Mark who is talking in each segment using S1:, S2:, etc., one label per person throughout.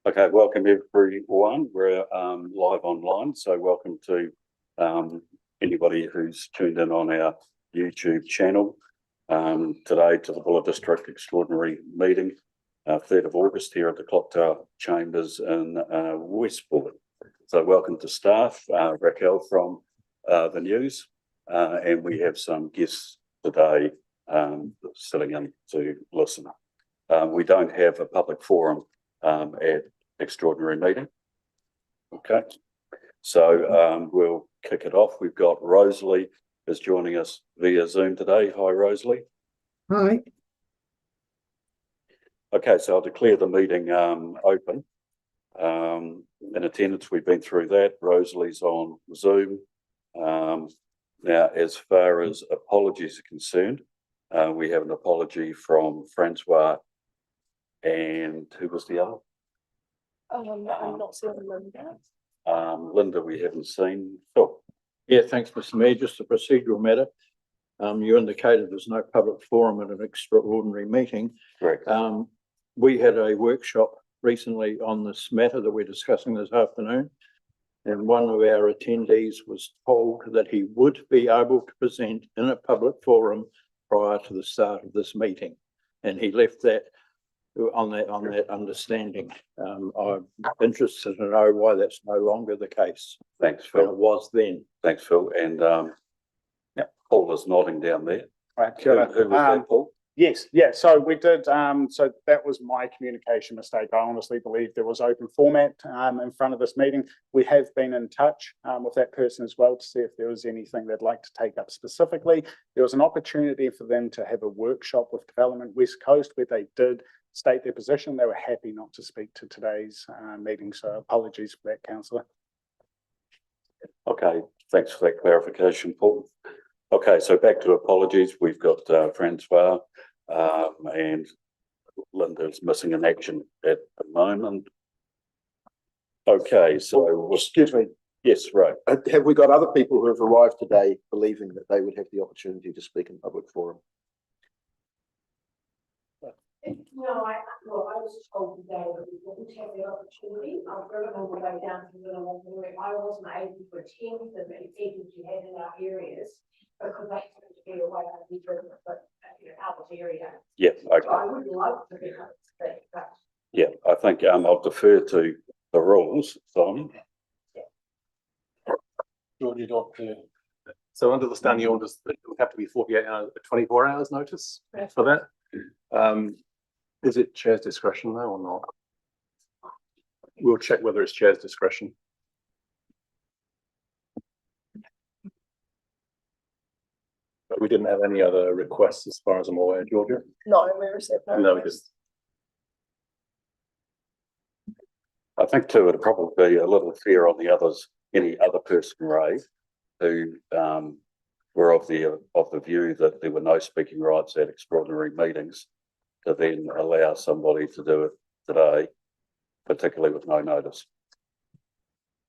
S1: Okay, welcome everyone. We're live online, so welcome to anybody who's tuned in on our YouTube channel today to the Buller District Extraordinary Meeting, 3rd of August here at the Clock Tower Chambers in West Buller. So welcome to staff, Raquel from the news, and we have some guests today sitting in to listen. We don't have a public forum at extraordinary meeting. Okay, so we'll kick it off. We've got Rosalie is joining us via Zoom today. Hi, Rosalie.
S2: Hi.
S1: Okay, so I'll declare the meeting open. In attendance, we've been through that. Rosalie's on Zoom. Now, as far as apologies are concerned, we have an apology from Francois and who was the other?
S3: I'm not seeing Linda.
S1: Linda, we haven't seen. Phil.
S4: Yeah, thanks, Mr. Mayor. Just a procedural matter. You indicated there's no public forum at an extraordinary meeting.
S1: Correct.
S4: We had a workshop recently on this matter that we're discussing this afternoon, and one of our attendees was told that he would be able to present in a public forum prior to the start of this meeting, and he left that on that understanding. I'm interested to know why that's no longer the case.
S1: Thanks,
S4: But
S1: Phil.
S4: it was then.
S1: Thanks, Phil. And Paul is nodding down there.
S5: Right,
S1: Who was that, Paul?
S5: yes, yeah, so we did, so that was my communication mistake. I honestly believe there was open format in front of this meeting. We have been in touch with that person as well to see if there was anything they'd like to take up specifically. There was an opportunity for them to have a workshop with Development West Coast where they did state their position. They were happy not to speak to today's meeting, so apologies for that, councillor.
S1: Okay, thanks for that clarification, Paul. Okay, so back to apologies. We've got Francois and Linda's missing in action at the moment. Okay, so
S6: Excuse me,
S1: yes, right.
S6: have we got other people who have arrived today believing that they would have the opportunity to speak in public forum?
S7: No, I was told today that we wouldn't have the opportunity. I've driven all the way down to Little Work. I wasn't able to attend the meetings you had in our areas because they happen to be away from the driven, but Albert area.
S1: Yeah, okay.
S7: So I would love to be able to speak, but
S1: Yeah, I think I'll defer to the rules, Simon.
S8: George, so under the standing orders, it would have to be 48 hours, 24 hours notice for that. Is it chair's discretion though or not? We'll check whether it's chair's discretion. But we didn't have any other requests as far as I'm aware, Georgia.
S3: No, we received no.
S8: No, we didn't.
S1: I think too, it'd probably be a little fair on the others, any other person, Ray, who were of the view that there were no speaking rights at extraordinary meetings, to then allow somebody to do it today, particularly with no notice.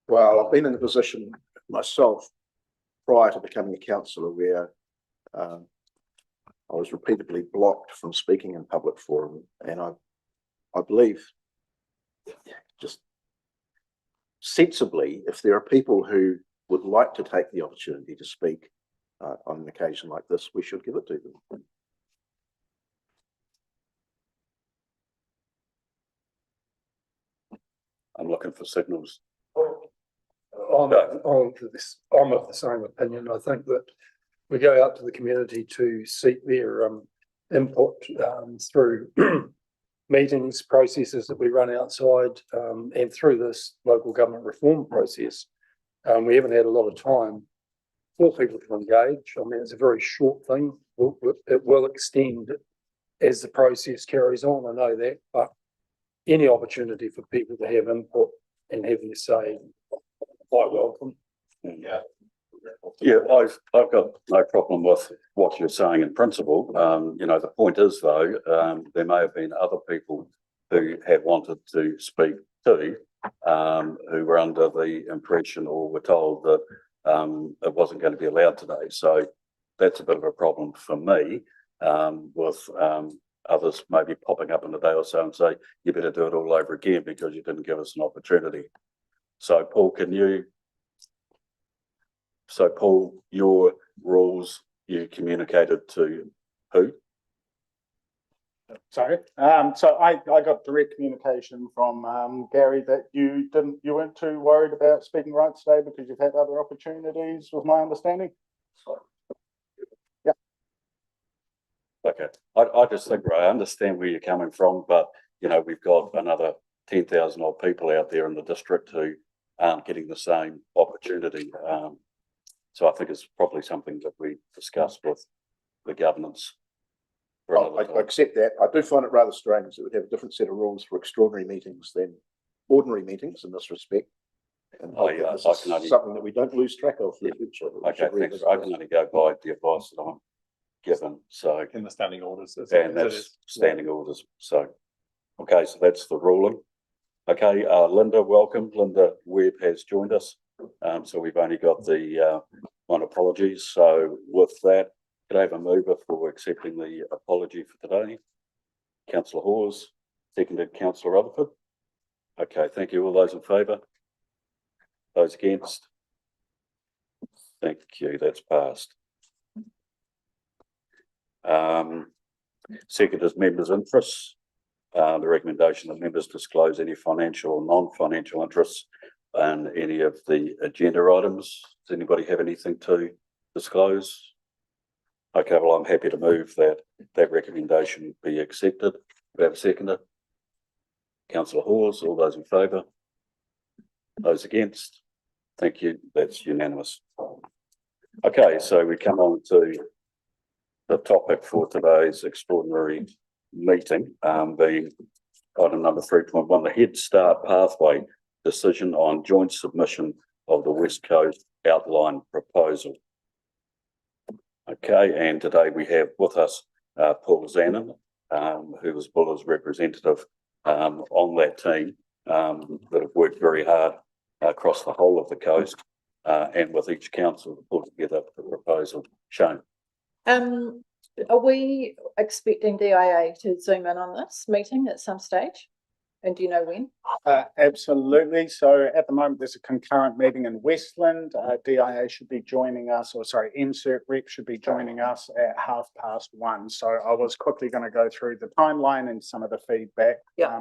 S6: Well, I've been in the position myself prior to becoming a councillor where I was repeatedly blocked from speaking in public forum, and I believe just sensibly, if there are people who would like to take the opportunity to speak on an occasion like this, we should give it to them.
S1: I'm looking for signals.
S9: I'm of the same opinion. I think that we go out to the community to seek their input through meetings, processes that we run outside, and through this local government reform process. We haven't had a lot of time for people to engage. I mean, it's a very short thing. It will extend as the process carries on, I know that, but any opportunity for people to have input and have their say, quite welcome.
S1: Yeah, I've got no problem with what you're saying in principle. The point is though, there may have been other people who have wanted to speak too, who were under the impression or were told that it wasn't going to be allowed today. So that's a bit of a problem for me with others maybe popping up in a day or so and say, you better do it all over again because you didn't give us an opportunity. So Paul, your rules, you communicated to who?
S5: Sorry, so I got direct communication from, Gary that you weren't too worried about speaking rights today because you've had other opportunities, was my understanding?
S1: Okay, I just think, I understand where you're coming from, but you know, we've got another 10,000 odd people out there in the district who aren't getting the same opportunity. So I think it's probably something that we discuss with the governance.
S6: I accept that. I do find it rather strange that we'd have a different set of rules for extraordinary meetings than ordinary meetings in this respect. And
S1: Oh,
S6: I think
S1: yeah,
S6: this
S1: I
S6: is
S1: can only-
S6: something that we don't lose track of for the future. We
S1: Okay,
S6: should
S1: thanks.
S6: revisit
S1: I
S6: this.
S1: can only go by the advice that I'm given, so,
S8: In the standing orders.
S1: and that's standing orders, so. Okay, so that's the ruling. Okay, Linda, welcome. Linda Webb has joined us. So we've only got the one apologies. So with that, could I have a mover for accepting the apology for today? Councillor Hawes, seconded Councillor Rutherford. Okay, thank you. All those in favour? Those against? Thank you, that's passed. Second is members' interests. The recommendation that members disclose any financial or non-financial interests and any of the agenda items. Does anybody have anything to disclose? Okay, well, I'm happy to move that recommendation be accepted. We have a seconder. Councillor Hawes, all those in favour? Those against? Thank you, that's unanimous. Okay, so we come on to the topic for today's extraordinary meeting, being item number 3.1, the Head Start Pathway decision on joint submission of the West Coast outline proposal. Okay, and today we have with us Paul Zanin, who was Buller's representative on that team that have worked very hard across the whole of the coast and with each council to pull together the proposal. Shane.
S3: Are we expecting DIA to zoom in on this meeting at some stage? And do you know when?
S5: Absolutely. So at the moment, there's a concurrent meeting in Westland. DIA should be joining us, or sorry, MCERT rep should be joining us at 1:30. So I was quickly going to go through the timeline and some of the feedback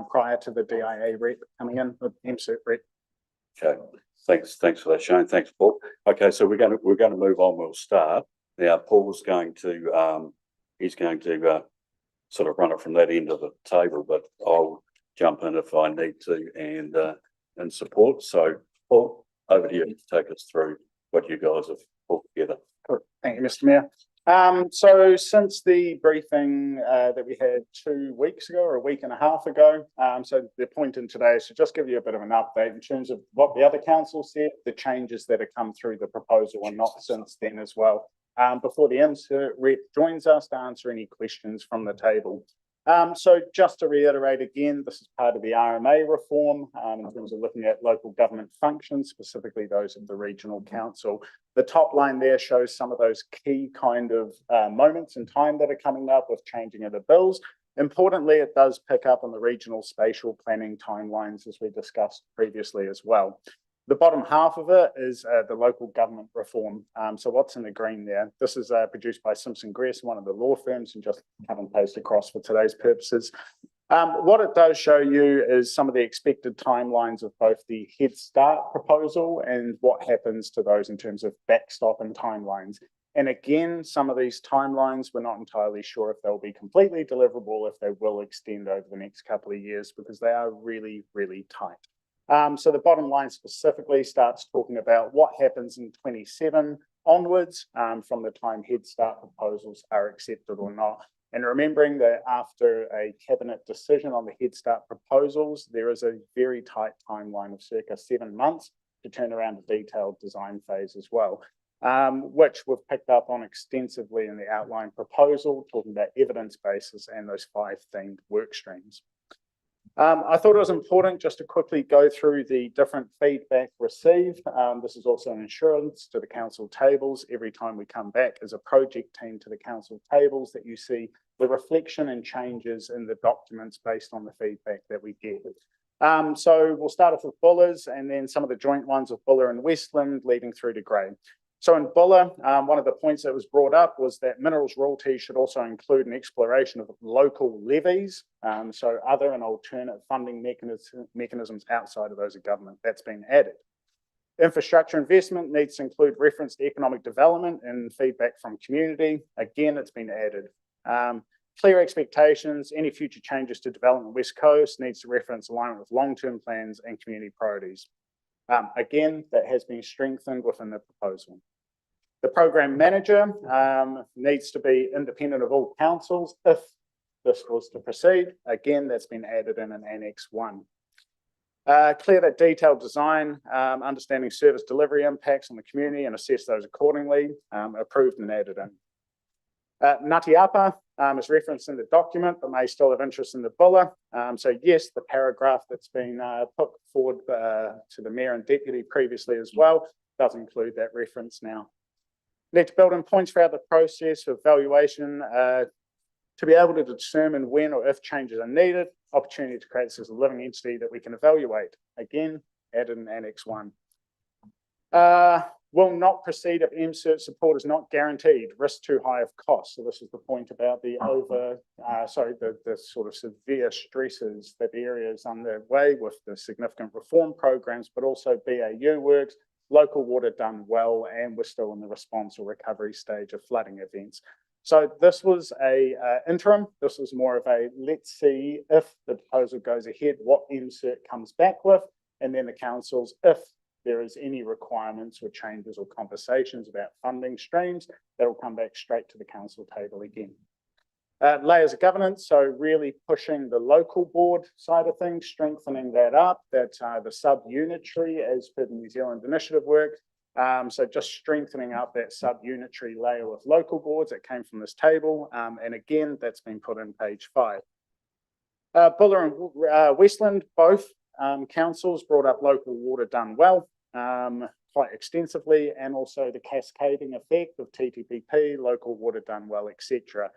S5: prior to the DIA rep coming in with MCERT rep.
S1: Okay, thanks for that, Shane. Thanks, Paul. Okay, so we're going to move on. We'll start now. Paul's going to he's going to sort of run it from that end of the table, but I'll jump in if I need to and support. So Paul, over to you to take us through what you guys have put together.
S5: Thank you, Mr. Mayor. So since the briefing that we had 2 weeks ago or a week and a half ago, so the point in today is to just give you a bit of an update in terms of what the other council said, the changes that have come through the proposal and not since then as well. Before the MCERT rep joins us to answer any questions from the table. So just to reiterate again, this is part of the RMA reform in terms of looking at local government functions, specifically those of the regional council. The top line there shows some of those key kind of moments in time that are coming up with changing of the bills. Importantly, it does pick up on the regional spatial planning timelines as we discussed previously as well. The bottom half of it is the local government reform. So what's in the green there? This is produced by Simpson Grierson, one of the law firms, and just cut and paste across for today's purposes. What it does show you is some of the expected timelines of both the Head Start proposal and what happens to those in terms of backstop and timelines. And again, some of these timelines, we're not entirely sure if they'll be completely deliverable, if they will extend over the next couple of years, because they are really, really tight. So the bottom line specifically starts talking about what happens in 27 onwards from the time Head Start proposals are accepted or not. And remembering that after a cabinet decision on the Head Start proposals, there is a very tight timeline of circa 7 months to turn around a detailed design phase as well, which we've picked up on extensively in the outline proposal, talking about evidence bases and those 5 themed work streams. I thought it was important just to quickly go through the different feedback received. This is also an insurance to the council tables. Every time we come back as a project team to the council tables that you see the reflection and changes in the documents based on the feedback that we get. So we'll start off with Bullers and then some of the joint ones with Buller and Westland leading through to Grey. So in Buller, one of the points that was brought up was that minerals royalty should also include an exploration of local levies, so other and alternate funding mechanisms outside of those of government. That's been added. Infrastructure investment needs to include reference to economic development and feedback from community. Again, it's been added. Clear expectations, any future changes to development West Coast needs to reference alignment with long-term plans and community priorities. Again, that has been strengthened within the proposal. The program manager needs to be independent of all councils if this was to proceed. Again, that's been added in an Annex 1. Clear that detailed design, understanding service delivery impacts on the community and assess those accordingly, approved and added in. Ngatiapa is referenced in the document, but may still have interest in the Buller. So yes, the paragraph that's been put forward to the Mayor and Deputy previously as well does include that reference now. Need to build in points throughout the process of valuation to be able to determine when or if changes are needed, opportunity to create this as a living entity that we can evaluate. Again, added in Annex 1. Will not proceed if MCERT support is not guaranteed, risk too high of cost. So this is the point about the the sort of severe stresses that the area is underway with the significant reform programs, but also BAU works, local water done well, and we're still in the response or recovery stage of flooding events. So this was a interim. This was more of a let's see if the proposal goes ahead, what MCERT comes back with, and then the councils, if there is any requirements or changes or conversations about funding streams, that will come back straight to the council table again. Layers of governance, so really pushing the local board side of things, strengthening that up, that the sub-unitary as per the New Zealand initiative work. So just strengthening up that sub-unitary layer with local boards that came from this table. And again, that's been put in page 5. Buller and Westland, both councils brought up local water done well quite extensively, and also the cascading effect of TTPP, local water done well, etc.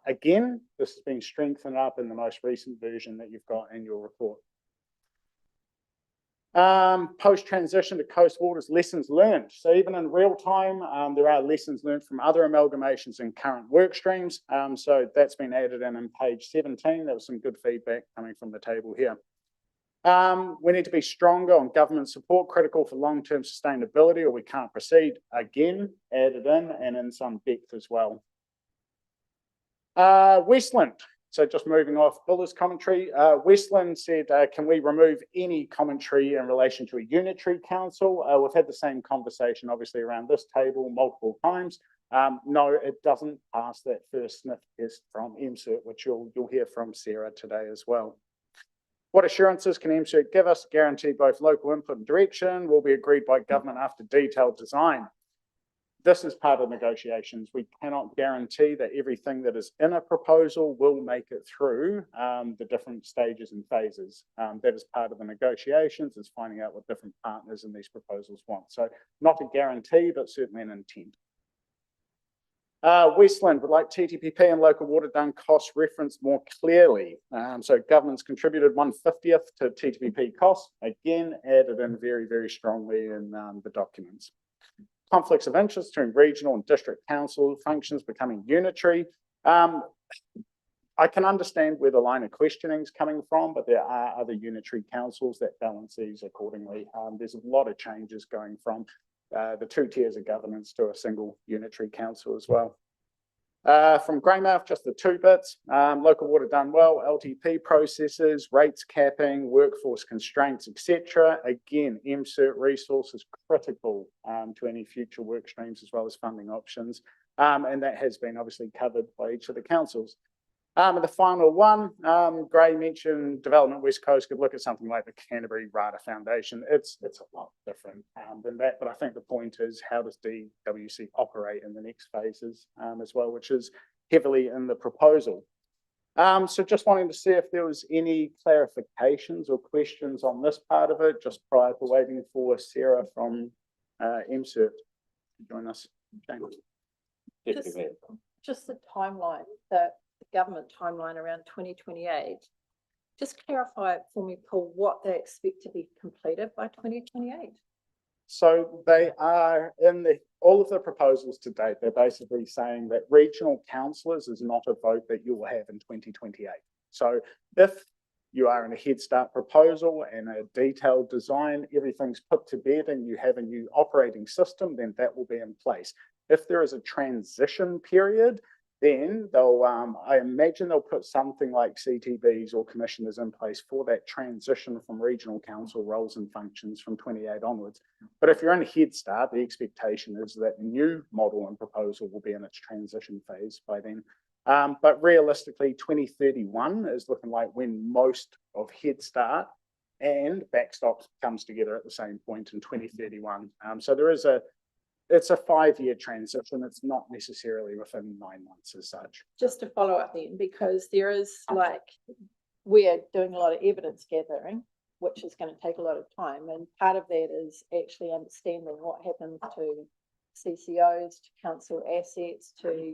S5: Again, this has been strengthened up in the most recent version that you've got in your report. Post-transition to Coast Waters, lessons learned. So even in real time, there are lessons learned from other amalgamations and current work streams. So that's been added in page 17. There was some good feedback coming from the table here. We need to be stronger on government support, critical for long-term sustainability, or we can't proceed. Again, added in and in some depth as well. Westland. So just moving off Buller's commentary, Westland said, can we remove any commentary in relation to a unitary council? We've had the same conversation, obviously, around this table multiple times. No, it doesn't pass that first sniff test from MCERT, which you'll hear from Sarah today as well. What assurances can MCERT give us? Guarantee both local input and direction will be agreed by government after detailed design. This is part of negotiations. We cannot guarantee that everything that is in a proposal will make it through the different stages and phases. That is part of the negotiations, is finding out what different partners in these proposals want. So not a guarantee, but certainly an intent. Westland would like TTPP and local water done costs referenced more clearly. So government's contributed 1/50th to TTPP costs, again added in very, very strongly in the documents. Conflicts of interest between regional and district council functions becoming unitary. I can understand where the line of questioning is coming from, but there are other unitary councils that balance these accordingly. There's a lot of changes going from the 2 tiers of governance to a single unitary council as well. From Greymouth, just the 2 bits, local water done well, LTP processes, rates capping, workforce constraints, etc. Again, MCERT resource is critical to any future work streams as well as funding options. And that has been obviously covered by each of the councils. And the final one, Gray mentioned Development West Coast could look at something like the Canterbury RADA Foundation. It's a lot different than that, but I think the point is, how does DWC operate in the next phases as well, which is heavily in the proposal. So just wanting to see if there was any clarifications or questions on this part of it, just prior to waiting for Sarah from MCERT to join us.
S3: Just the timeline that the government timeline around 2028. Just clarify it for me, Paul, what they expect to be completed by 2028.
S5: So they are all of the proposals to date, they're basically saying that regional councillors is not a vote that you will have in 2028. So if you are in a Head Start proposal and a detailed design, everything's put to bed and you have a new operating system, then that will be in place. If there is a transition period, then they'll, I imagine they'll put something like CTBs or commissioners in place for that transition from regional council roles and functions from 28 onwards. But if you're in a Head Start, the expectation is that the new model and proposal will be in its transition phase by then. But realistically, 2031 is looking like when most of Head Start and Backstop comes together at the same point in 2031. So there is it's a 5-year transition. It's not necessarily within 9 months as such.
S3: Just to follow up then, because there is we're doing a lot of evidence gathering, which is going to take a lot of time. And part of that is actually understanding what happens to CCOs, to council assets, to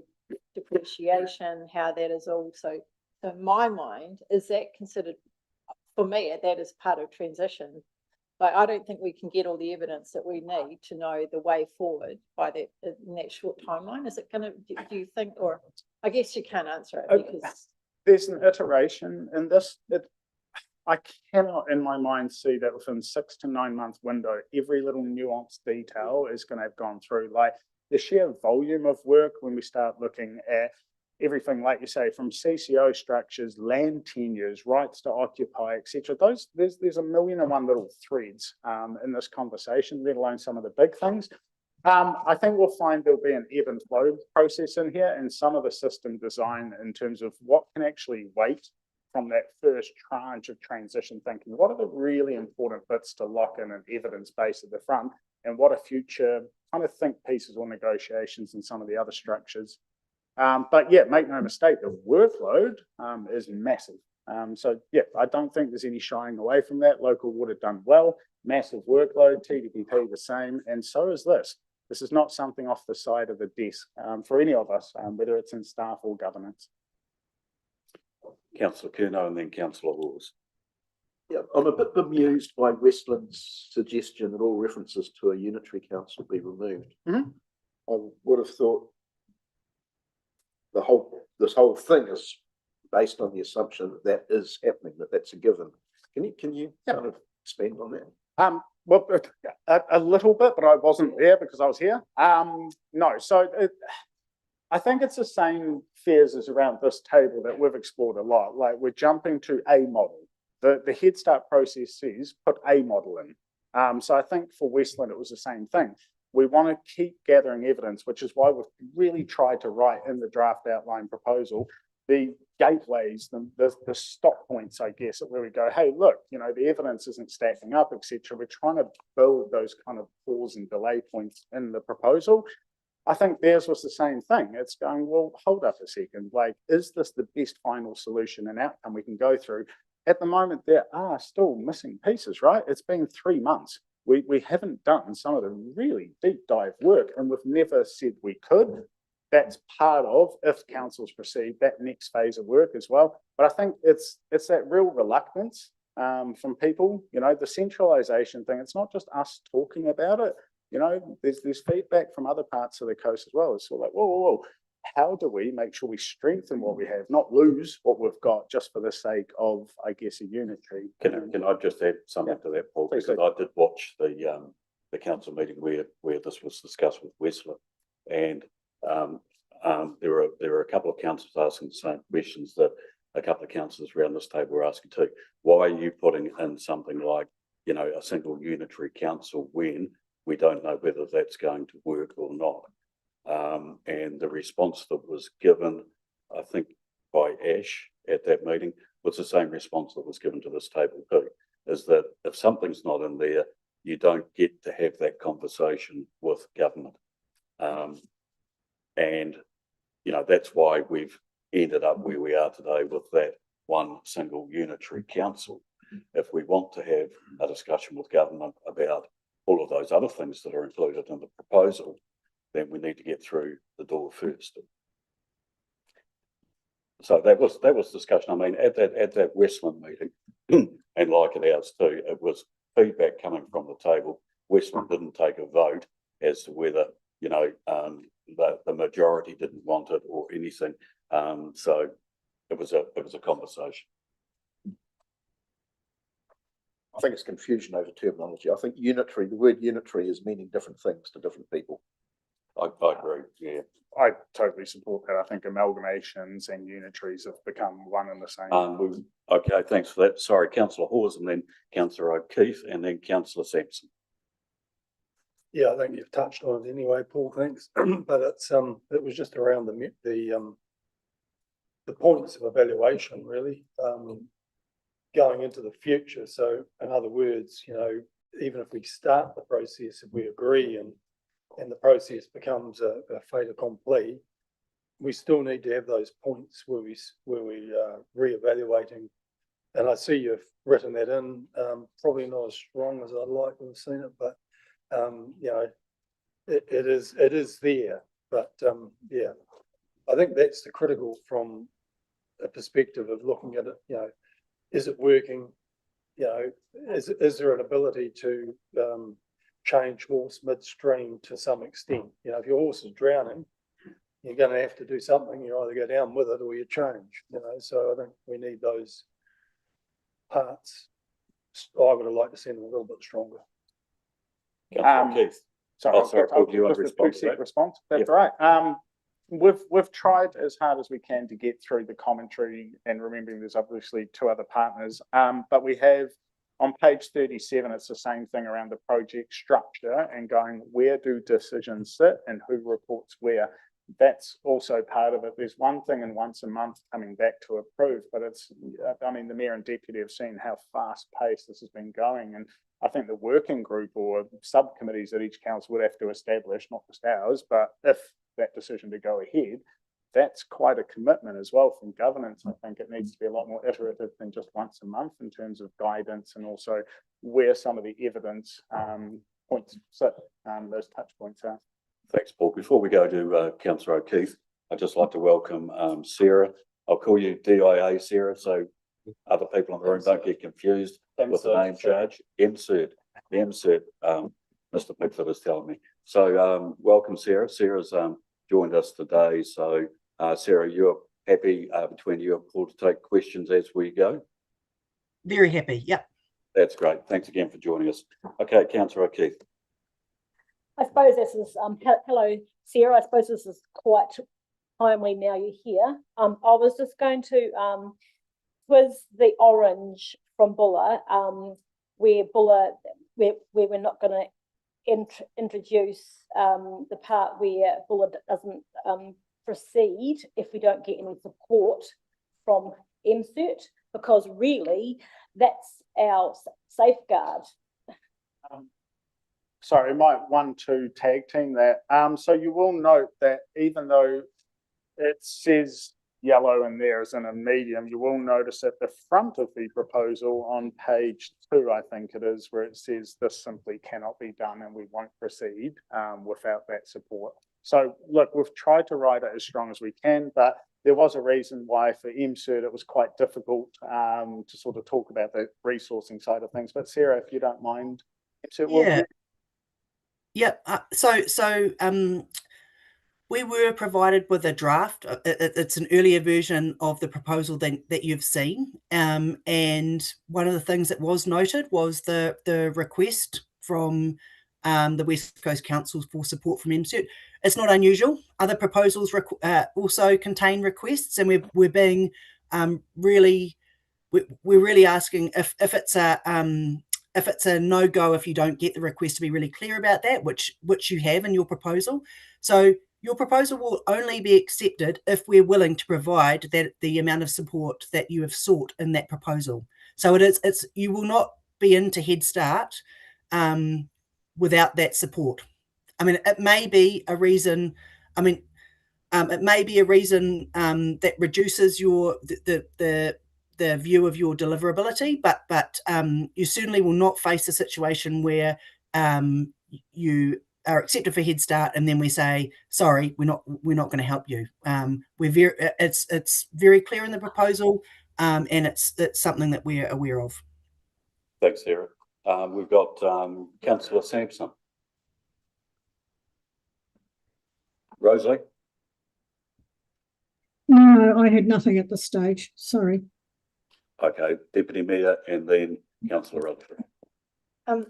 S3: depreciation, how that is also. So in my mind, is that considered, for me, that is part of transition. Like, I don't think we can get all the evidence that we need to know the way forward by that in that short timeline. Is it going to, do you think, or I guess you can't answer it because
S5: there's an iteration in this. I cannot in my mind see that within 6 to 9 month window, every little nuanced detail is going to have gone through. Like the sheer volume of work when we start looking at everything, like you say, from CCO structures, land tenures, rights to occupy, etc. Those there's 1,000,001 little threads in this conversation, let alone some of the big things. I think we'll find there'll be an ebb and flow process in here, and some of the system design in terms of what can actually wait from that first tranche of transition thinking. What are the really important bits to lock in an evidence base at the front, and what are future kind of think pieces or negotiations in some of the other structures. But yeah, make no mistake, the workload is massive. So yeah, I don't think there's any shying away from that. Local would have done well, massive workload, TDPP the same, and so is this. This is not something off the side of the desk for any of us, whether it's in staff or governance.
S1: Councillor Curnow and then Councillor Laws.
S6: Yeah, I'm a bit bemused by Westland's suggestion that all references to a unitary council be removed.
S5: Mhm.
S6: I would have thought this whole thing is based on the assumption that that is happening, that's a given. Can you kind of expand on that?
S5: Well, a little bit, but I wasn't there because I was here. No, so I think it's the same fears as around this table that we've explored a lot. Like we're jumping to a model. The Head Start process says put a model in. So I think for Westland, it was the same thing. We want to keep gathering evidence, which is why we've really tried to write in the draft outline proposal the gateways, the stop points, I guess, where we go, hey, look, the evidence isn't stacking up, etc. We're trying to build those kind of pause and delay points in the proposal. I think theirs was the same thing. It's going, well, hold up a second. Like, is this the best final solution and outcome we can go through? At the moment, there are still missing pieces, right? It's been 3 months. We haven't done some of the really deep dive work, and we've never said we could. That's part of, if councils proceed, that next phase of work as well. But I think it's that real reluctance from people, the centralisation thing. It's not just us talking about it. There's feedback from other parts of the coast as well. It's sort of like, whoa. How do we make sure we strengthen what we have, not lose what we've got just for the sake of, I guess, a unitary?
S1: Can I just add something to that, Paul?
S5: Please
S1: Because I did watch the council meeting where this was discussed with Westland, and there were a couple of councillors asking the same questions that a couple of councillors around this table were asking too. Why are you putting in something like, a single unitary council when we don't know whether that's going to work or not? And the response that was given, I think, by Ash at that meeting was the same response that was given to this table too, is that if something's not in there, you don't get to have that conversation with government. And, that's why we've ended up where we are today with that one single unitary council. If we want to have a discussion with government about all of those other things that are included in the proposal, then we need to get through the door first. So that was discussion. I mean, at that Westland meeting, and like at ours too, it was feedback coming from the table. Westland didn't take a vote as to whether, you know, the majority didn't want it or anything. So it was a conversation.
S6: I think it's confusion over terminology. I think unitary, the word unitary is meaning different things to different people.
S1: I agree, yeah.
S5: I totally support that. I think amalgamations and unitaries have become one and the same.
S1: Okay, thanks for that. Sorry, Councillor Hawes, and then Councillor O'Keefe, and then Councillor Sampson.
S9: Yeah, I think you've touched on it anyway, Paul, thanks. But it's, it was just around the points of evaluation, really, going into the future. So in other words, you know, even if we start the process, if we agree and the process becomes a fait accompli, we still need to have those points where we reevaluating. And I see you've written that in, probably not as strong as I'd like to have seen it, but you know, it is there. But yeah, I think that's the critical from a perspective of looking at it. You know, is it working? You know, is there an ability to change horse midstream to some extent? You know, if your horse is drowning, you're going to have to do something. You either go down with it or you change. You know, so I think we need those parts. I would have liked to see them a little bit stronger.
S1: Councillor O'Keefe.
S5: Sorry,
S1: Paul, do you want to
S5: just a
S1: respond to
S5: 2-sec
S1: that?
S5: response. That's
S1: Yeah.
S5: right. We've tried as hard as we can to get through the commentary, and remembering there's obviously two other partners. But we have on page 37, it's the same thing around the project structure and going, where do decisions sit and who reports where? That's also part of it. There's one thing in once a month coming back to approve, but it's, I mean, the mayor and deputy have seen how fast paced this has been going. And I think the working group or subcommittees that each council would have to establish, not just ours, but if that decision to go ahead, that's quite a commitment as well from governance. I think it needs to be a lot more iterative than just once a month in terms of guidance and also where some of the evidence points sit, those touch points are.
S1: Thanks, Paul. Before we go to Councillor O'Keefe, I'd just like to welcome Sarah. I'll call you DIA, Sarah, so other people in the room don't get confused with the name change. MCERT, Mr. Pickford is telling me. So welcome, Sarah. Sarah's joined us today. So Sarah, you're happy between you and Paul to take questions as we go?
S2: Very happy, yep.
S1: That's great. Thanks again for joining us. Okay, Councillor O'Keefe.
S10: I suppose this is, hello, Sarah, I suppose this is quite timely now you're here. I was just going to quiz the orange from Buller, where we're not going to introduce the part where Buller doesn't proceed if we don't get any support from MCERT, because really that's our safeguard.
S5: Sorry, I might 1-2 tag team that. So you will note that even though it says yellow in there as in a medium, you will notice at the front of the proposal on page 2, I think it is, where it says this simply cannot be done and we won't proceed without that support. So look, we've tried to write it as strong as we can, but there was a reason why for MCERT it was quite difficult to sort of talk about the resourcing side of things. But Sarah, if you don't mind, MCERT will.
S2: Yeah, so we were provided with a draft. It's an earlier version of the proposal that you've seen. And one of the things that was noted was the request from the West Coast Council for support from MCERT. It's not unusual. Other proposals also contain requests, and we're being really asking if it's a no-go if you don't get the request, to be really clear about that, which you have in your proposal. So your proposal will only be accepted if we're willing to provide the amount of support that you have sought in that proposal. So you will not be into Head Start without that support. I mean, it may be a reason. That reduces the view of your deliverability, but you certainly will not face a situation where you are accepted for Head Start, and then we say, sorry, we're not going to help you. It's very clear in the proposal, and it's something that we're aware of.
S1: Thanks, Sarah. We've got councillor Sampson. Rosalie?
S11: No, I had nothing at this stage, sorry.
S1: Okay, Deputy Mayor and then councillor Rutherford.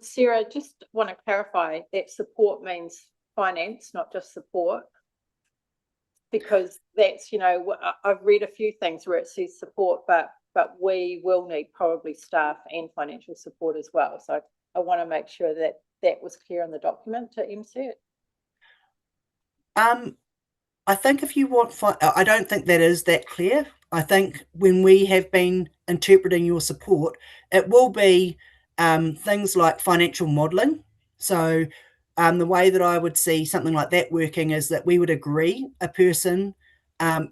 S3: Sarah, just want to clarify that support means finance, not just support. Because that's, you know, I've read a few things where it says support, but we will need probably staff and financial support as well. So I want to make sure that that was clear in the document to MCERT.
S2: I think if you want, I don't think that is that clear. I think when we have been interpreting your support, it will be things like financial modelling. So the way that I would see something like that working is that we would agree a person,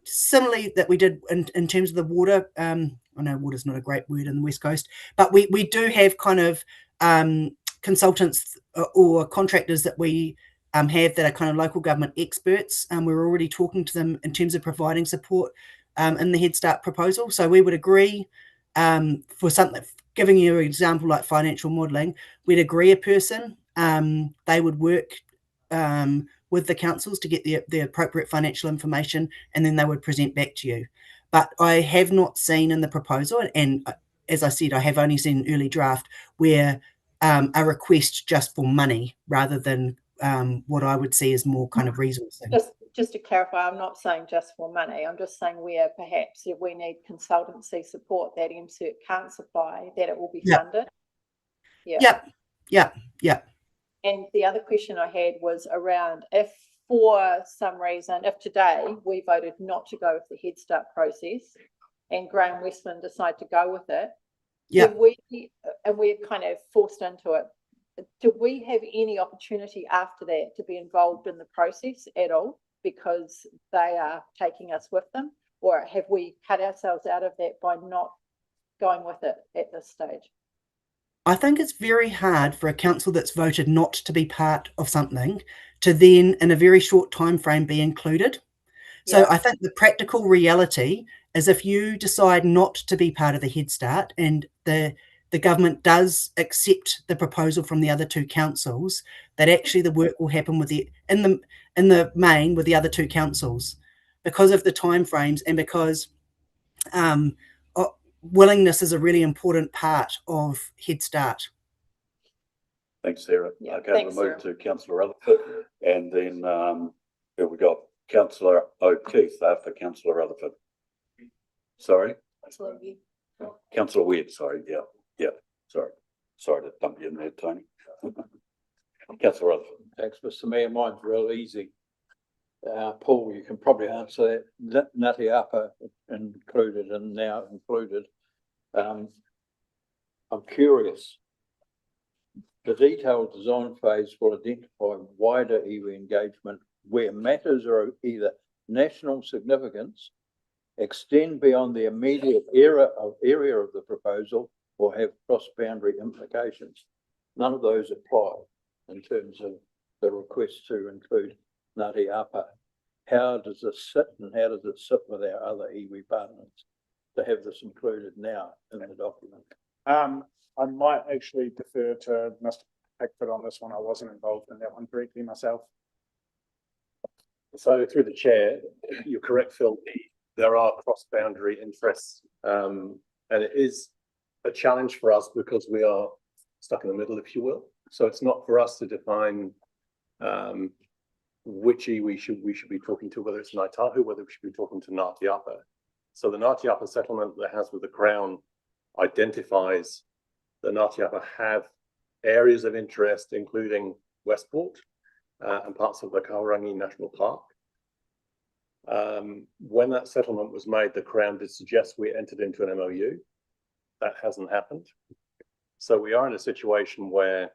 S2: similarly that we did in terms of the water. I know water's not a great word in the West Coast, but we do have kind of consultants or contractors that we have that are kind of local government experts. We're already talking to them in terms of providing support in the Head Start proposal. So we would agree for something, giving you an example like financial modelling, we'd agree a person, they would work with the councils to get the appropriate financial information, and then they would present back to you. But I have not seen in the proposal, and as I said, I have only seen an early draft where a request just for money rather than what I would see as more kind of resourcing.
S3: Just to clarify, I'm not saying just for money. I'm just saying where perhaps if we need consultancy support that MCERT can't supply, that it will be funded. Yep. And the other question I had was around if for some reason, if today we voted not to go with the Head Start process and Graham Westland decide to go with it, and we're kind of forced into it, do we have any opportunity after that to be involved in the process at all because they are taking us with them? Or have we cut ourselves out of that by not going with it at this stage?
S2: I think it's very hard for a council that's voted not to be part of something to then, in a very short time frame, be included. So I think the practical reality is if you decide not to be part of the Head Start and the government does accept the proposal from the other two councils, that actually the work will happen with in the main with the other two councils because of the timeframes and because willingness is a really important part of Head Start.
S1: Thanks, Sarah.
S3: Yeah,
S1: okay,
S3: thanks,
S1: we'll move to councillor Rutherford, and then here we got councillor O'Keefe after councillor Rutherford. Sorry, councillor Webb. Sorry, yeah. Sorry to dump you in there, Tony. Councillor Rutherford.
S4: Thanks, Mr. Mayor. Mine's real easy. Paul, you can probably answer that. Ngāti Apa included and now included. I'm curious. The detailed design phase will identify wider iwi engagement where matters are either national significance, extend beyond the immediate area of the proposal, or have cross-boundary implications. None of those apply in terms of the request to include Ngāti Apa. How does this sit and how does it sit with our other iwi partners to have this included now in the document?
S5: I might actually defer to Mr. Pickford on this one. I wasn't involved in that one directly myself.
S8: So through the chair, you're correct, Phil. There are cross-boundary interests, and it is a challenge for us because we are stuck in the middle, if you will. So it's not for us to define which iwi we should be talking to, whether it's Ngāi Tahu, whether we should be talking to Ngāti Apa. So the Ngāti Apa settlement that has with the Crown identifies the Ngāti Apa have areas of interest, including Westport and parts of the Kahurangi National Park. When that settlement was made, the Crown did suggest we entered into an MOU. That hasn't happened. So we are in a situation where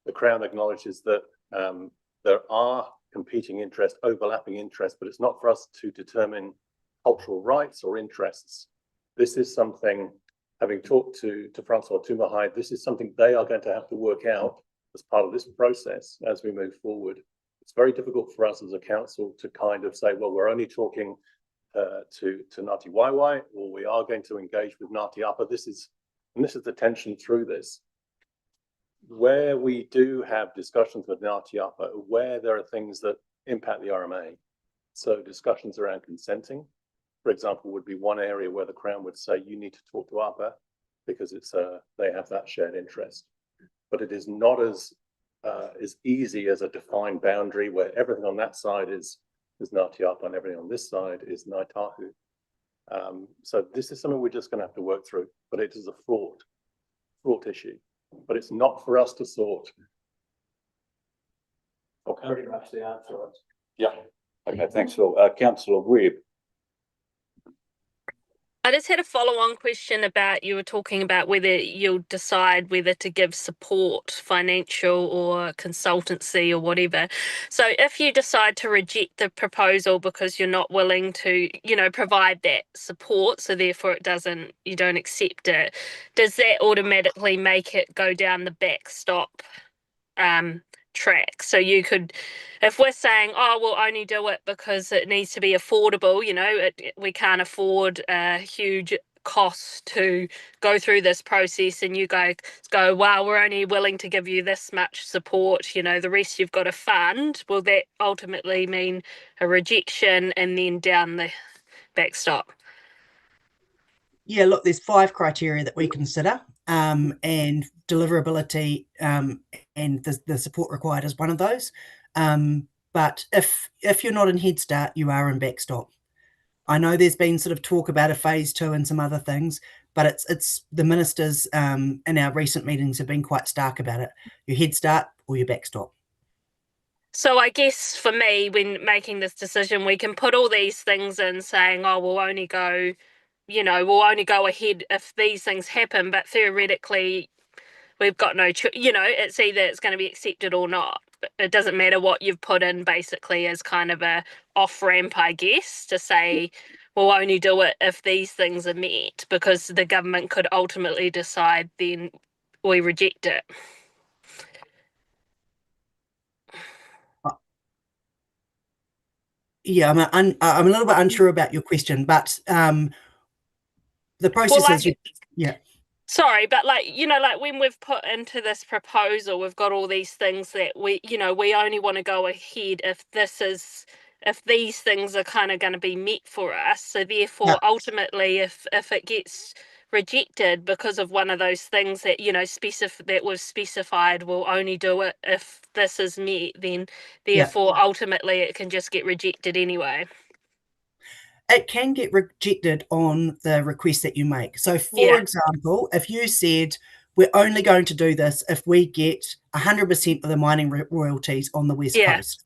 S8: the Crown acknowledges that there are competing interests, overlapping interests, but it's not for us to determine cultural rights or interests. This is something, having talked to Francois Tumahai, this is something they are going to have to work out as part of this process, as we move forward, it's very difficult for us as a council to kind of say, well, we're only talking to Ngāti Waewae, or we are going to engage with Ngāti Apa. This is the tension through this. Where we do have discussions with Ngāti Apa, where there are things that impact the RMA, so discussions around consenting, for example, would be one area where the Crown would say you need to talk to APA because they have that shared interest. But it is not as easy as a defined boundary where everything on that side is Ngāti Apa and everything on this side is Ngāi Tahu. So this is something we're just going to have to work through, but it is a fraught issue, but it's not for us to sort.
S1: Okay.
S4: Pretty much the answer.
S1: Yeah. Okay, thanks, Phil. Councillor Webb.
S12: I just had a follow-on question about, you were talking about whether you'll decide whether to give support, financial or consultancy or whatever. So if you decide to reject the proposal because you're not willing to, provide that support, so therefore you don't accept it, does that automatically make it go down the backstop track? So you could, if we're saying, oh, we'll only do it because it needs to be affordable, we can't afford a huge cost to go through this process, and you guys go, well, we're only willing to give you this much support, the rest you've got to fund, will that ultimately mean a rejection and then down the backstop?
S2: Yeah, look, there's 5 criteria that we consider, and deliverability and the support required is one of those. But if you're not in Head Start, you are in backstop. I know there's been sort of talk about a phase 2 and some other things, but it's the ministers in our recent meetings have been quite stark about it. Your Head Start or your backstop.
S12: So I guess for me, when making this decision, we can put all these things in saying, oh, we'll only go ahead if these things happen, but theoretically we've got no choice. It's either it's going to be accepted or not. It doesn't matter what you've put in, basically, as kind of a off ramp, I guess, to say we'll only do it if these things are met, because the government could ultimately decide then we reject it.
S2: Yeah, I'm a little bit unsure about your question, but the process is, yeah.
S12: Sorry, but when we've put into this proposal, we've got all these things that we only want to go ahead if these things are kind of going to be met for us. So therefore, ultimately, if it gets rejected because of one of those things that that was specified, we'll only do it if this is met, then therefore ultimately it can just get rejected anyway.
S2: It can get rejected on the request that you make. So, for example, if you said, we're only going to do this if we get 100% of the mining royalties on the West Coast.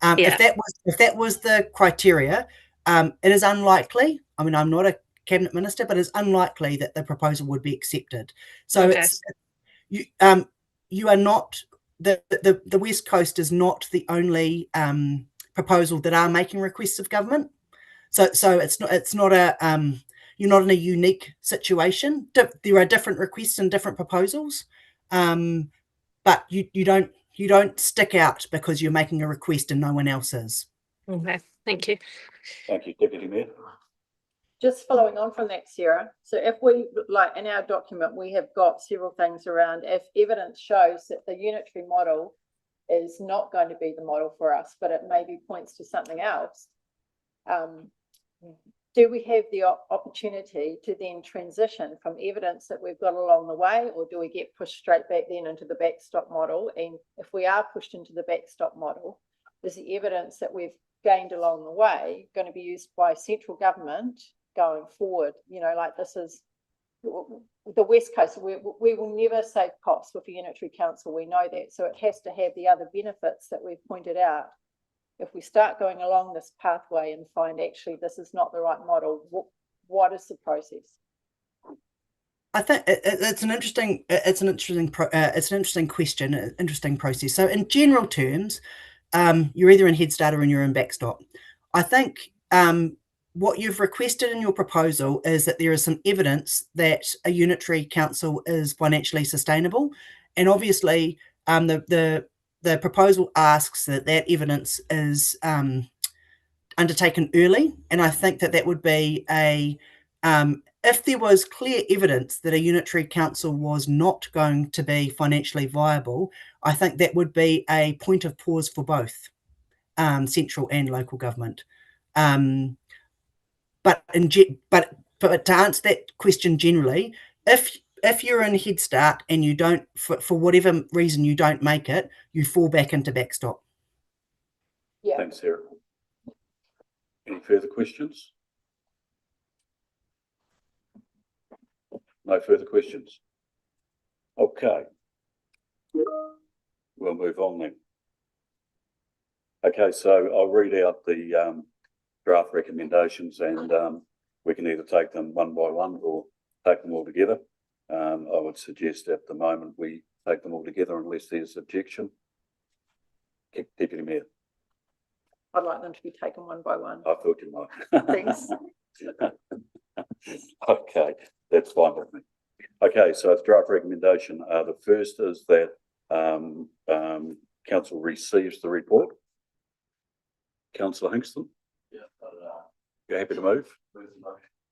S2: If that was the criteria, it is unlikely. I mean, I'm not a cabinet minister, but it's unlikely that the proposal would be accepted. So you are not, the West Coast is not the only proposal that are making requests of government. So it's not a you're not in a unique situation. There are different requests and different proposals, but you don't stick out because you're making a request and no one else is.
S12: Okay, thank you.
S1: Thank you, Deputy Mayor.
S3: Just following on from that, Sarah. So if we, in our document, we have got several things around if evidence shows that the unitary model is not going to be the model for us, but it maybe points to something else. Do we have the opportunity to then transition from evidence that we've got along the way, or do we get pushed straight back then into the backstop model? And if we are pushed into the backstop model, is the evidence that we've gained along the way going to be used by central government going forward? This is the West Coast. We will never save costs with the Unitary Council. We know that. So it has to have the other benefits that we've pointed out. If we start going along this pathway and find actually this is not the right model, what is the process?
S2: I think it's an interesting question, an interesting process. So in general terms, you're either in Head Start or you're in backstop. I think what you've requested in your proposal is that there is some evidence that a unitary council is financially sustainable, and obviously the proposal asks that that evidence is undertaken early, and I think that that would be a if there was clear evidence that a unitary council was not going to be financially viable, I think that would be a point of pause for both central and local government. But to answer that question generally, if you're in Head Start and you don't, for whatever reason you don't make it, you fall back into backstop.
S3: Yeah.
S1: Thanks, Sarah. Any further questions? No further questions? Okay. We'll move on then. Okay, so I'll read out the draft recommendations, and we can either take them one by one or take them all together. I would suggest at the moment we take them all together unless there's objection. Deputy Mayor.
S3: I'd like them to be taken one by one.
S1: I thought you might.
S3: Thanks.
S1: Okay, that's fine with me. Okay, so the draft recommendation, the first is that council receives the report. Councillor Hingston?
S8: Yeah.
S1: You're happy to move?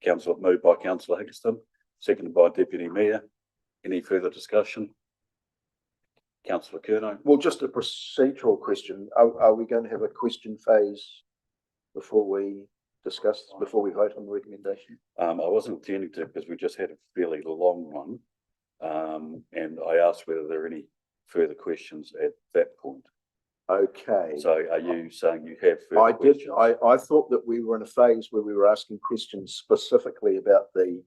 S1: Councillor, moved by Councillor Hingston, seconded by Deputy Mayor. Any further discussion? Councillor Curnow?
S6: Well, just a procedural question. Are we going to have a question phase before we discuss, before we vote on the recommendation?
S1: I wasn't intending to, because we just had a fairly long one. And I asked whether there are any further questions at that point.
S6: Okay.
S1: So are you saying you have further
S6: I did,
S1: questions?
S6: I thought that we were in a phase where we were asking questions specifically about the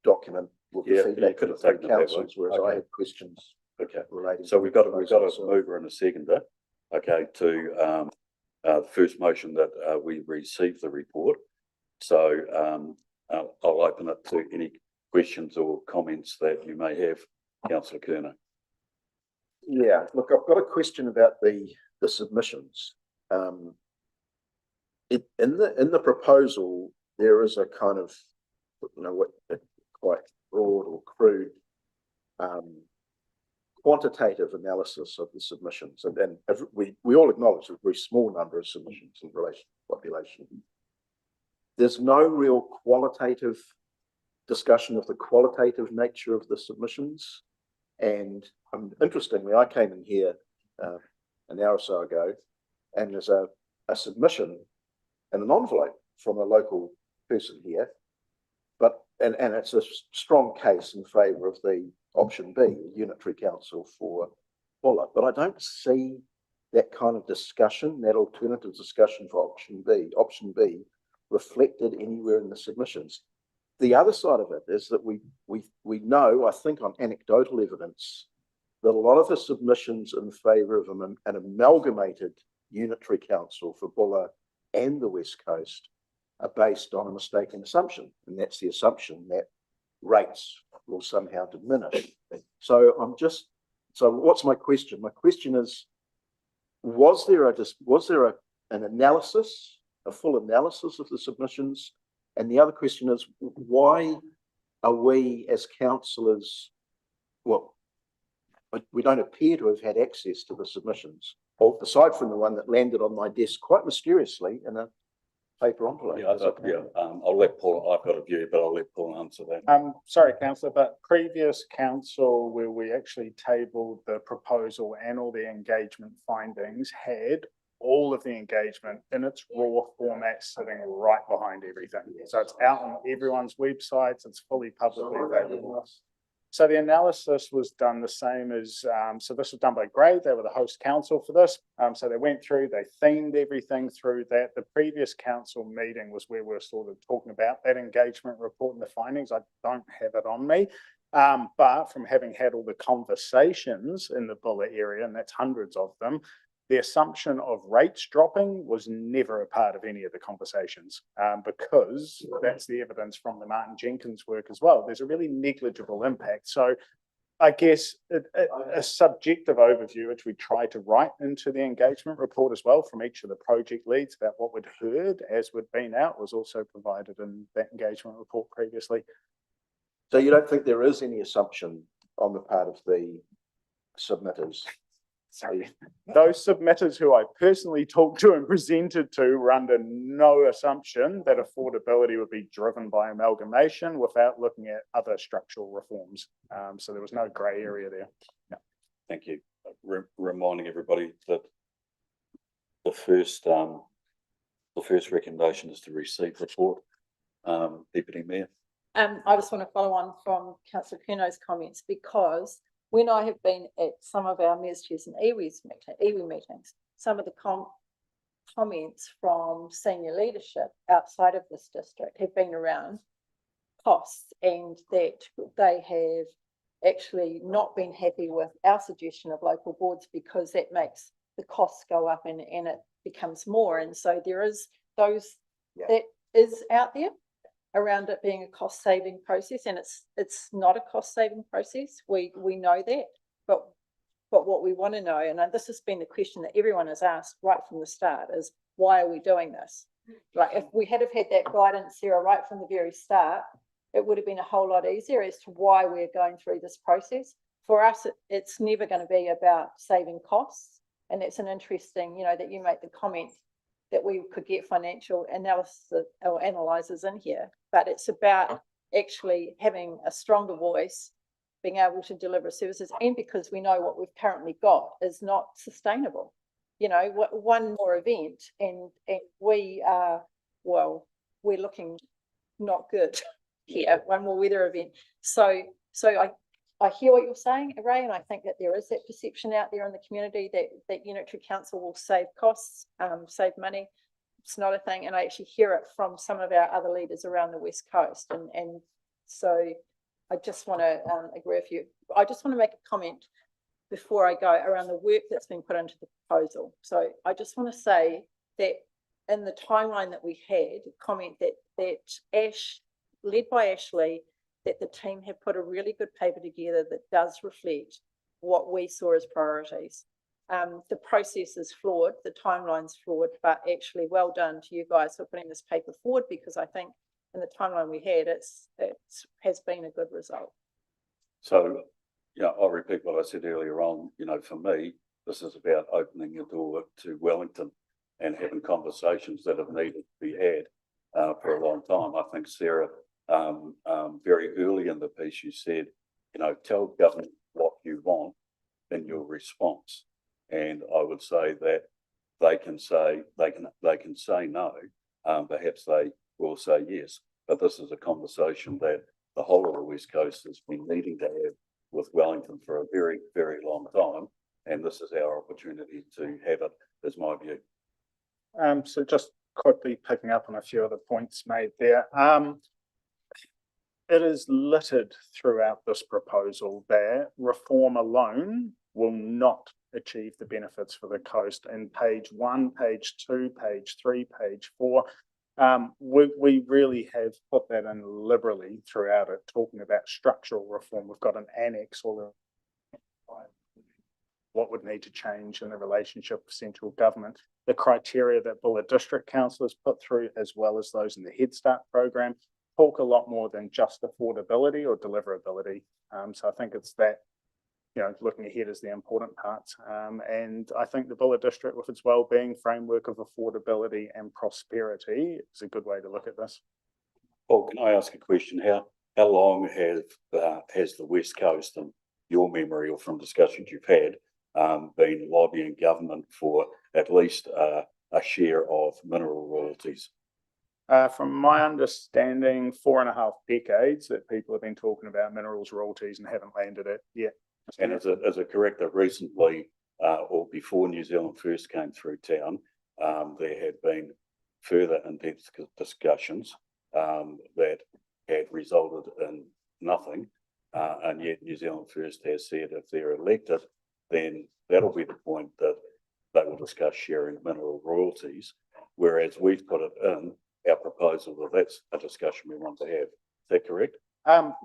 S6: document with the
S1: Yeah,
S6: feedback
S1: you could
S6: from
S1: have
S6: the
S1: taken it that way.
S6: councils, whereas I
S1: Okay.
S6: had questions
S1: Okay.
S6: related.
S1: So we've got a
S6: proposal.
S1: mover and a seconder, okay, to the first motion that we receive the report. So I'll open it to any questions or comments that you may have, Councillor Curnow.
S6: Yeah, look, I've got a question about the submissions. In the proposal, there is a kind of, what quite broad or crude quantitative analysis of the submissions, and then we all acknowledge a very small number of submissions in relation to population. There's no real qualitative discussion of the qualitative nature of the submissions. And interestingly, I came in here an hour or so ago, and there's a submission in an envelope from a local person here, and it's a strong case in favour of the option B, the unitary council for Buller. But I don't see that kind of discussion, that alternative discussion for option B reflected anywhere in the submissions. The other side of it is that we know, I think on anecdotal evidence, that a lot of the submissions in favour of an amalgamated unitary council for Buller and the West Coast are based on a mistaken assumption, and that's the assumption that rates will somehow diminish. So what's my question? My question is, was there an analysis, a full analysis of the submissions? And the other question is, why are we as councillors, well, we don't appear to have had access to the submissions, aside from the one that landed on my desk quite mysteriously in a paper envelope.
S1: I'll let Paul, I've got a view, but I'll let Paul answer that.
S5: Sorry, councillor, but previous council where we actually tabled the proposal and all the engagement findings had all of the engagement in its raw format sitting right behind everything. So it's out on everyone's websites, it's fully publicly available. So the analysis was done the same as, so this was done by Grade, they were the host council for this. So they went through, they themed everything through that. The previous council meeting was where we were sort of talking about that engagement report and the findings. I don't have it on me. But from having had all the conversations in the Buller area, and that's hundreds of them, the assumption of rates dropping was never a part of any of the conversations, because that's the evidence from the Martin Jenkins work as well. There's a really negligible impact. So I guess a subjective overview, which we tried to write into the engagement report as well from each of the project leads about what we'd heard as we'd been out, was also provided in that engagement report previously.
S6: So you don't think there is any assumption on the part of the submitters?
S5: So those submitters who I personally talked to and presented to were under no assumption that affordability would be driven by amalgamation without looking at other structural reforms. So there was no grey area there.
S1: Thank you. Reminding everybody that the first recommendation is to receive report. Deputy Mayor.
S3: I just want to follow on from Councillor Curno's comments, because when I have been at some of our MESTs and iwi meetings, some of the comments from senior leadership outside of this district have been around costs, and that they have actually not been happy with our suggestion of local boards because that makes the costs go up and it becomes more. And so there is that is out there around it being a cost saving process, and it's not a cost saving process. We know that, but what we want to know, and this has been the question that everyone has asked right from the start, is why are we doing this? Like, if we had that guidance, Sarah, right from the very start, it would have been a whole lot easier as to why we're going through this process. For us, it's never going to be about saving costs, and that's an interesting, that you make the comment that we could get financial analysis or analyzers in here, but it's about actually having a stronger voice, being able to deliver services, and because we know what we've currently got is not sustainable. One more event and we are, we're looking not good here, one more weather event. So I hear what you're saying, Ray, and I think that there is that perception out there in the community that Unitary Council will save costs, save money. It's not a thing, and I actually hear it from some of our other leaders around the West Coast, and so I just want to agree with you. I just want to make a comment before I go around the work that's been put into the proposal. So I just want to say that in the timeline that we had, comment that Ash, led by Ashley, that the team have put a really good paper together that does reflect what we saw as priorities. The process is flawed, the timeline's flawed, but actually well done to you guys for putting this paper forward, because I think in the timeline we had, it has been a good result.
S1: So, I'll repeat what I said earlier on. For me, this is about opening a door to Wellington and having conversations that have needed to be had for a long time. I think Sarah, very early in the piece, you said, tell government what you want in your response. And I would say that they can say no, perhaps they will say yes, but this is a conversation that the whole of the West Coast has been needing to have with Wellington for a very, very long time, and this is our opportunity to have it, is my view.
S5: So just quickly picking up on a few of the points made there. It is littered throughout this proposal that reform alone will not achieve the benefits for the coast. In page 1, page 2, page 3, page 4, we really have put that in liberally throughout it, talking about structural reform. We've got an annex all what would need to change in the relationship with central government. The criteria that Bulla District Council has put through, as well as those in the Head Start program, talk a lot more than just affordability or deliverability. So I think it's that, looking ahead is the important part. And I think the Bulla District, with its wellbeing framework of affordability and prosperity, is a good way to look at this.
S1: Paul, can I ask a question? How long has the West Coast, and your memory or from discussions you've had, been lobbying government for at least a share of mineral royalties?
S5: From my understanding, 4.5 decades that people have been talking about minerals royalties and haven't landed it yet.
S1: And as a corrector, recently or before New Zealand First came through town, there had been further in-depth discussions that had resulted in nothing, and yet New Zealand First has said if they're elected, then that'll be the point that they will discuss sharing mineral royalties, whereas we've put it in our proposal that that's a discussion we want to have. Is that correct?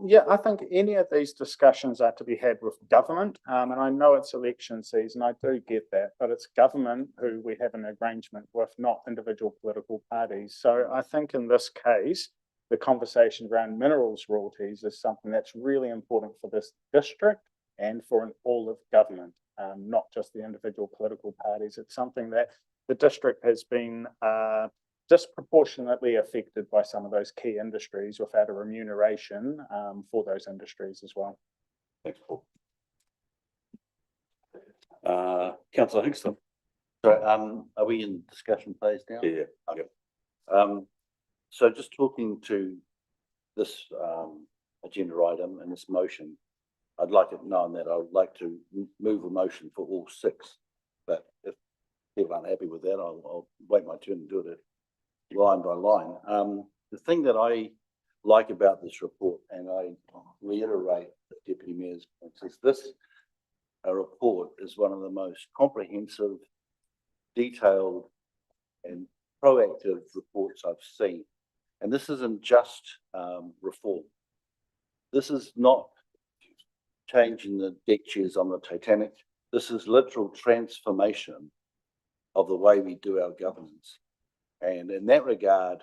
S5: Yeah, I think any of these discussions are to be had with government, and I know it's election season, I do get that, but it's government who we have an arrangement with, not individual political parties. So I think in this case, the conversation around minerals royalties is something that's really important for this district and for all of government, not just the individual political parties. It's something that the district has been disproportionately affected by some of those key industries without a remuneration for those industries as well.
S1: Thanks, Paul. Councillor Hingston.
S13: So, are we in discussion phase now?
S1: Yeah.
S13: Okay. So just talking to this, agenda item and this motion, I'd like it known that I would like to move a motion for all 6. But if people aren't happy with that, I'll wait my turn and do it line by line. The thing that I like about this report, and I reiterate the Deputy Mayor's points, is this report is one of the most comprehensive, detailed and proactive reports I've seen. And this isn't just reform. This is not changing the deck chairs on the Titanic. This is literal transformation of the way we do our governance. And in that regard,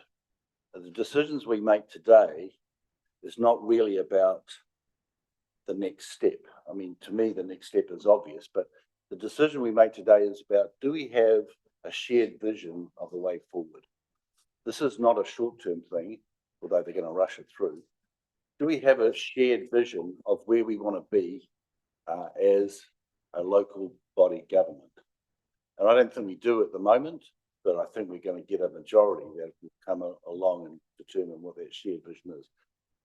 S13: the decisions we make today is not really about the next step. I mean, to me, the next step is obvious, but the decision we make today is about, do we have a shared vision of the way forward? This is not a short-term thing, although they're going to rush it through. Do we have a shared vision of where we want to be as a local body government? And I don't think we do at the moment, but I think we're going to get a majority that will come along and determine what that shared vision is.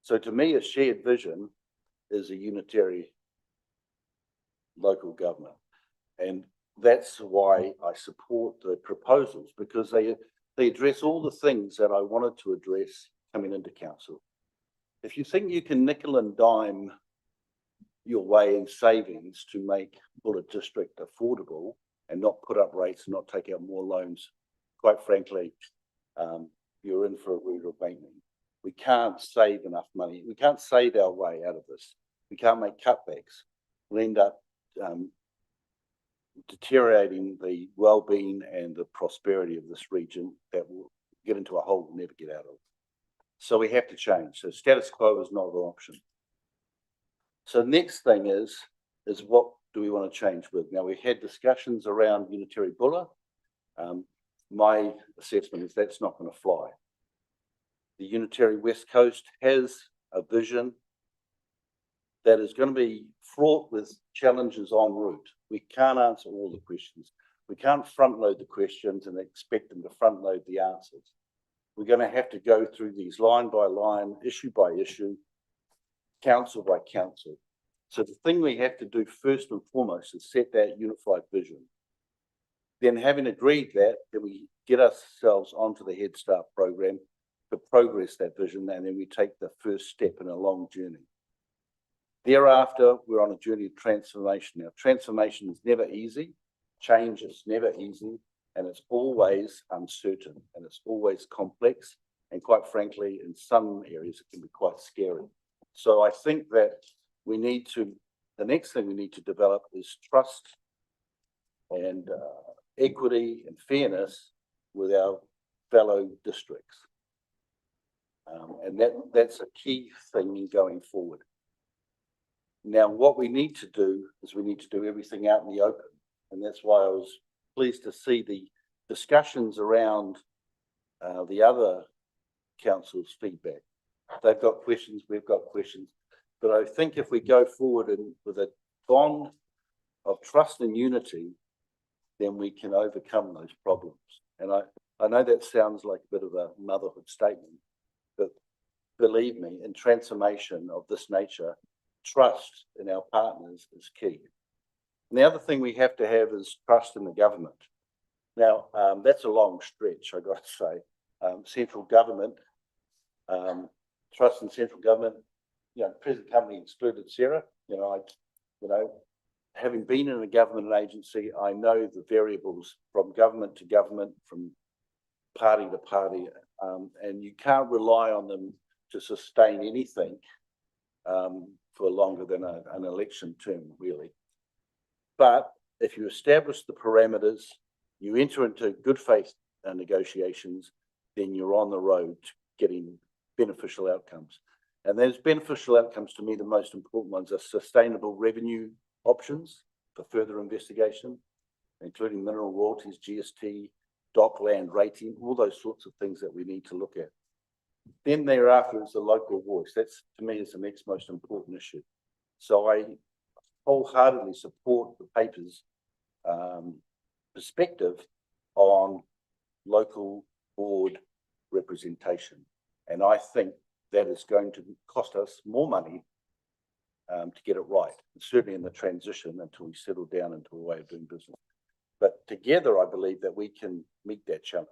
S13: So to me, a shared vision is a unitary local government. And that's why I support the proposals, because they address all the things that I wanted to address coming into council. If you think you can nickel and dime your way in savings to make Buller District affordable and not put up rates and not take out more loans, quite frankly, you're in for a rude awakening. We can't save enough money. We can't save our way out of this. We can't make cutbacks. We'll end up deteriorating the well-being and the prosperity of this region that will get into a hole we'll never get out of. So we have to change. So status quo is not an option. So next thing is what do we want to change with? Now, we had discussions around Unitary Buller. My assessment is that's not going to fly. The Unitary West Coast has a vision that is going to be fraught with challenges en route. We can't answer all the questions. We can't front load the questions and expect them to front load the answers. We're going to have to go through these line by line, issue by issue, council by council. So the thing we have to do first and foremost is set that unified vision. Then, having agreed that, then we get ourselves onto the Head Start program to progress that vision, and then we take the first step in a long journey. Thereafter, we're on a journey of transformation. Now, transformation is never easy. Change is never easy, and it's always uncertain, and it's always complex. And quite frankly, in some areas, it can be quite scary. So I think that the next thing we need to develop is trust and equity and fairness with our fellow districts. And that's a key thing in going forward. Now, what we need to do is we need to do everything out in the open. And that's why I was pleased to see the discussions around the other council's feedback. They've got questions, we've got questions. But I think if we go forward with a bond of trust and unity, then we can overcome those problems. And I know that sounds like a bit of a motherhood statement, but believe me, in transformation of this nature, trust in our partners is key. And the other thing we have to have is trust in the government. Now, that's a long stretch, I've got to say. Central government, trust in central government, present company excluded, Sarah, having been in a government agency, I know the variables from government to government, from party to party, and you can't rely on them to sustain anything for longer than an election term, really. But if you establish the parameters, you enter into good faith negotiations, then you're on the road to getting beneficial outcomes. And there's beneficial outcomes. To me, the most important ones are sustainable revenue options for further investigation, including mineral royalties, GST, dockland rating, all those sorts of things that we need to look at. Then thereafter is the local voice. That's, to me, is the next most important issue. So I wholeheartedly support the paper's perspective on local board representation. And I think that is going to cost us more money to get it right, and certainly in the transition until we settle down into a way of doing business. But together, I believe that we can meet that challenge.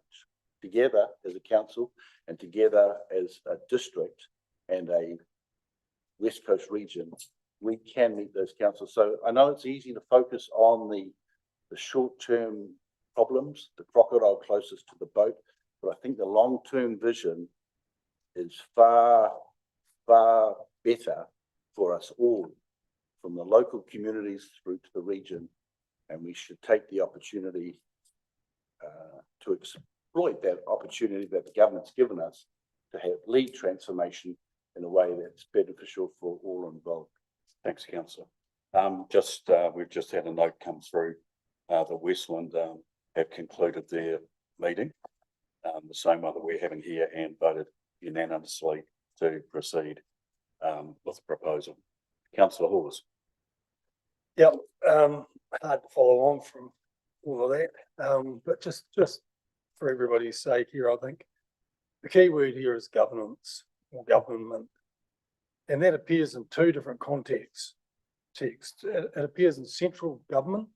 S13: Together as a council and together as a district and a West Coast region, we can meet those councils. So I know it's easy to focus on the short-term problems, the crocodile closest to the boat, but I think the long-term vision is far, far better for us all, from the local communities through to the region. And we should take the opportunity to exploit that opportunity that the government's given us to have lead transformation in a way that's beneficial for all involved.
S1: Thanks, Councillor. We've just had a note come through. The Westland have concluded their meeting, the same one that we're having here, and voted unanimously to proceed with the proposal. Councillor Hawes.
S9: Yep, hard to follow on from all of that, but just for everybody's sake here, I think the key word here is governance or government, and that appears in two different contexts. It appears in central government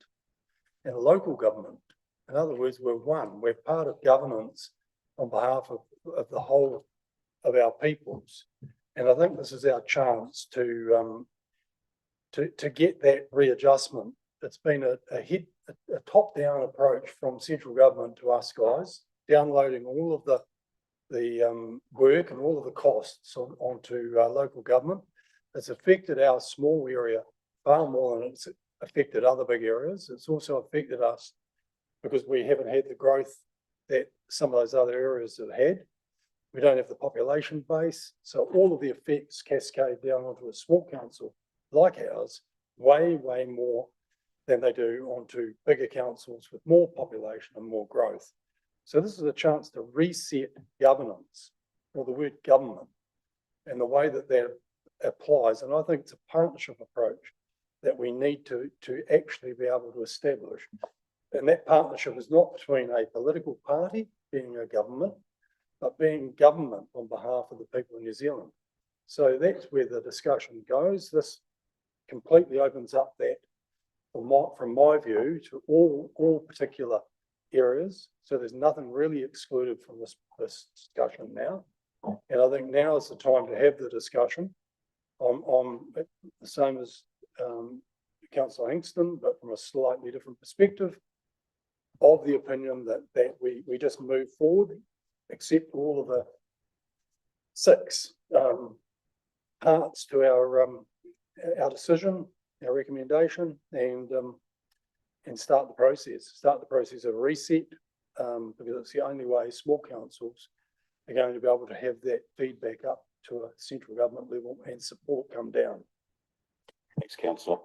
S9: and local government. In other words, we're part of governance on behalf of the whole of our peoples, and I think this is our chance to get that readjustment. It's been a top-down approach from central government to us guys, downloading all of the work and all of the costs onto local government. It's affected our small area far more than it's affected other big areas. It's also affected us because we haven't had the growth that some of those other areas have had. We don't have the population base, so all of the effects cascade down onto a small council like ours way more than they do onto bigger councils with more population and more growth. So this is a chance to reset governance, or the word government, and the way that applies. And I think it's a partnership approach that we need to actually be able to establish. And that partnership is not between a political party being a government, but being government on behalf of the people of New Zealand. So that's where the discussion goes. This completely opens up that, from my view, to all particular areas. So there's nothing really excluded from this discussion now. And I think now is the time to have the discussion on the same as Councillor Hingston, but from a slightly different perspective, of the opinion that we just move forward, accept all of the 6 parts to our decision, our recommendation, and start the process of reset, because it's the only way small councils are going to be able to have that feedback up to a central government level and support come down.
S1: Thanks, Councillor.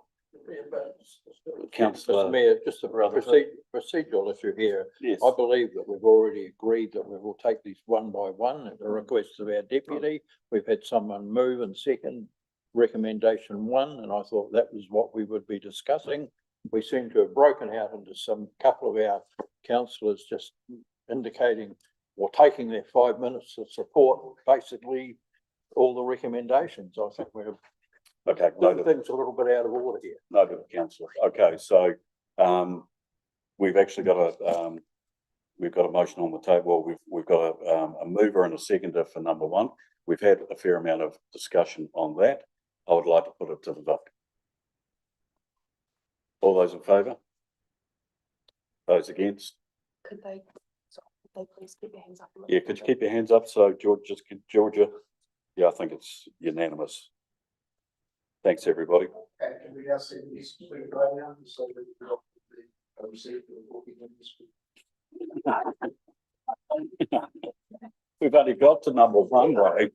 S4: Councillor Mayor, just a procedural issue here.
S1: Yes.
S4: I believe that we've already agreed that we will take these one by one at the request of our deputy. We've had someone move and second recommendation 1, and I thought that was what we would be discussing. We seem to have broken out into some couple of our councillors just indicating or taking their 5 minutes to support basically all the recommendations. I think we're
S1: Okay,
S4: things a little bit out of order here.
S1: Noted, Councillor. Okay, so we've actually got a motion on the table. We've got a mover and a seconder for number 1. We've had a fair amount of discussion on that. I would like to put it to the vote. All those in favour? Those against?
S7: Could they please keep their hands up?
S1: Yeah, could you keep your hands up? So Georgia, yeah, I think it's unanimous. Thanks, everybody.
S6: Can we now see this right now, so that we don't receive
S1: We've only got to number 1, right?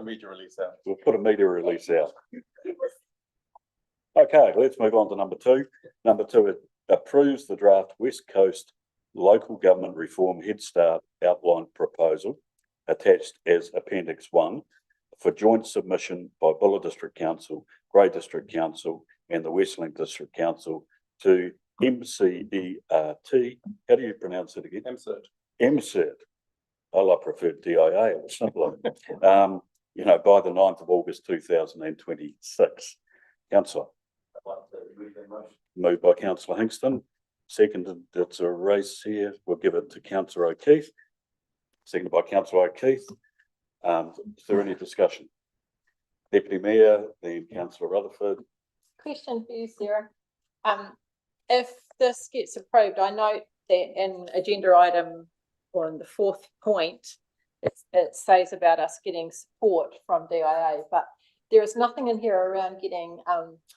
S8: a media release out.
S1: We'll put a media release out. Okay, let's move on to number two. Number two, it approves the draft West Coast Local Government Reform Head Start outline proposal attached as Appendix 1 for joint submission by Buller District Council, Grey District Council and the Westland District Council to MCERT. How do you pronounce it again?
S8: MCERT.
S1: MCERT. I prefer DIA, it was simpler. You know, by the 9th of August 2026. Councillor. Moved by Councillor Hingston, seconded, it's a race here, we'll give it to Councillor O'Keefe. Seconded by Councillor O'Keefe. Is there any discussion? Deputy Mayor, then Councillor Rutherford.
S3: Question for you, Sarah. If this gets approved, I note that in agenda item or in the fourth point, it says about us getting support from DIA, but there is nothing in here around getting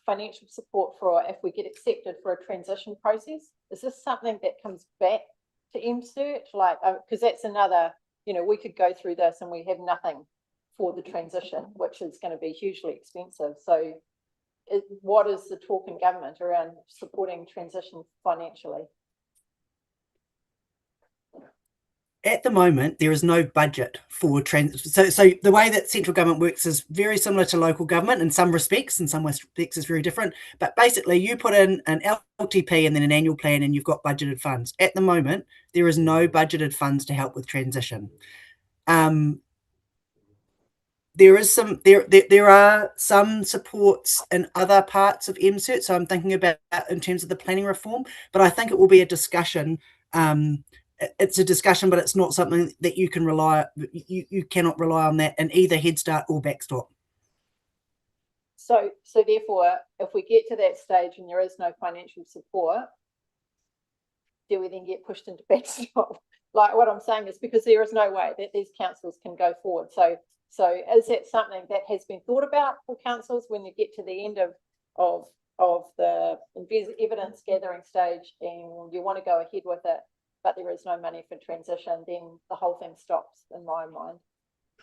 S3: financial support for if we get accepted for a transition process. Is this something that comes back to MCERT? Like, because that's another, you know, we could go through this and we have nothing for the transition, which is going to be hugely expensive. So what is the talk in government around supporting transition financially?
S2: At the moment, there is no budget for so the way that central government works is very similar to local government in some respects. In some respects, it's very different. But basically, you put in an LTP and then an annual plan, and you've got budgeted funds. At the moment, there is no budgeted funds to help with transition. There is some there are some supports in other parts of MCERT. So I'm thinking about in terms of the planning reform, but I think it will be a discussion. It's a discussion, but it's not something that you can you cannot rely on that in either Head Start or Backstop.
S3: So therefore, if we get to that stage and there is no financial support, do we then get pushed into Backstop? Like what I'm saying is because there is no way that these councils can go forward. So is that something that has been thought about for councils when you get to the end of the evidence gathering stage and you want to go ahead with it, but there is no money for transition, then the whole thing stops in my mind.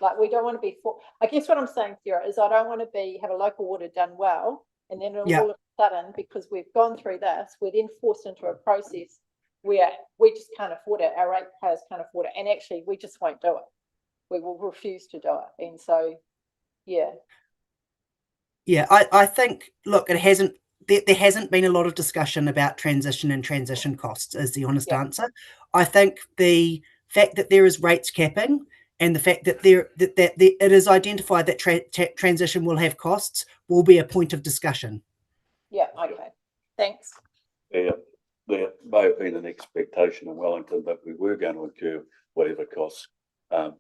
S3: Like we don't want to be I guess what I'm saying, Sarah, is I don't want to have a local audit done well, and then all of a sudden, because we've gone through this, we're then forced into a process where we just can't afford it, our ratepayers can't afford it, and actually we just won't do it. We will refuse to do it. And so, yeah.
S2: Yeah, I think, look, there hasn't been a lot of discussion about transition and transition costs is the honest answer. I think the fact that there is rates capping and the fact that it is identified that transition will have costs will be a point of discussion.
S3: Yeah, okay. Thanks.
S1: Yeah, there may have been an expectation in Wellington that we were going to incur whatever costs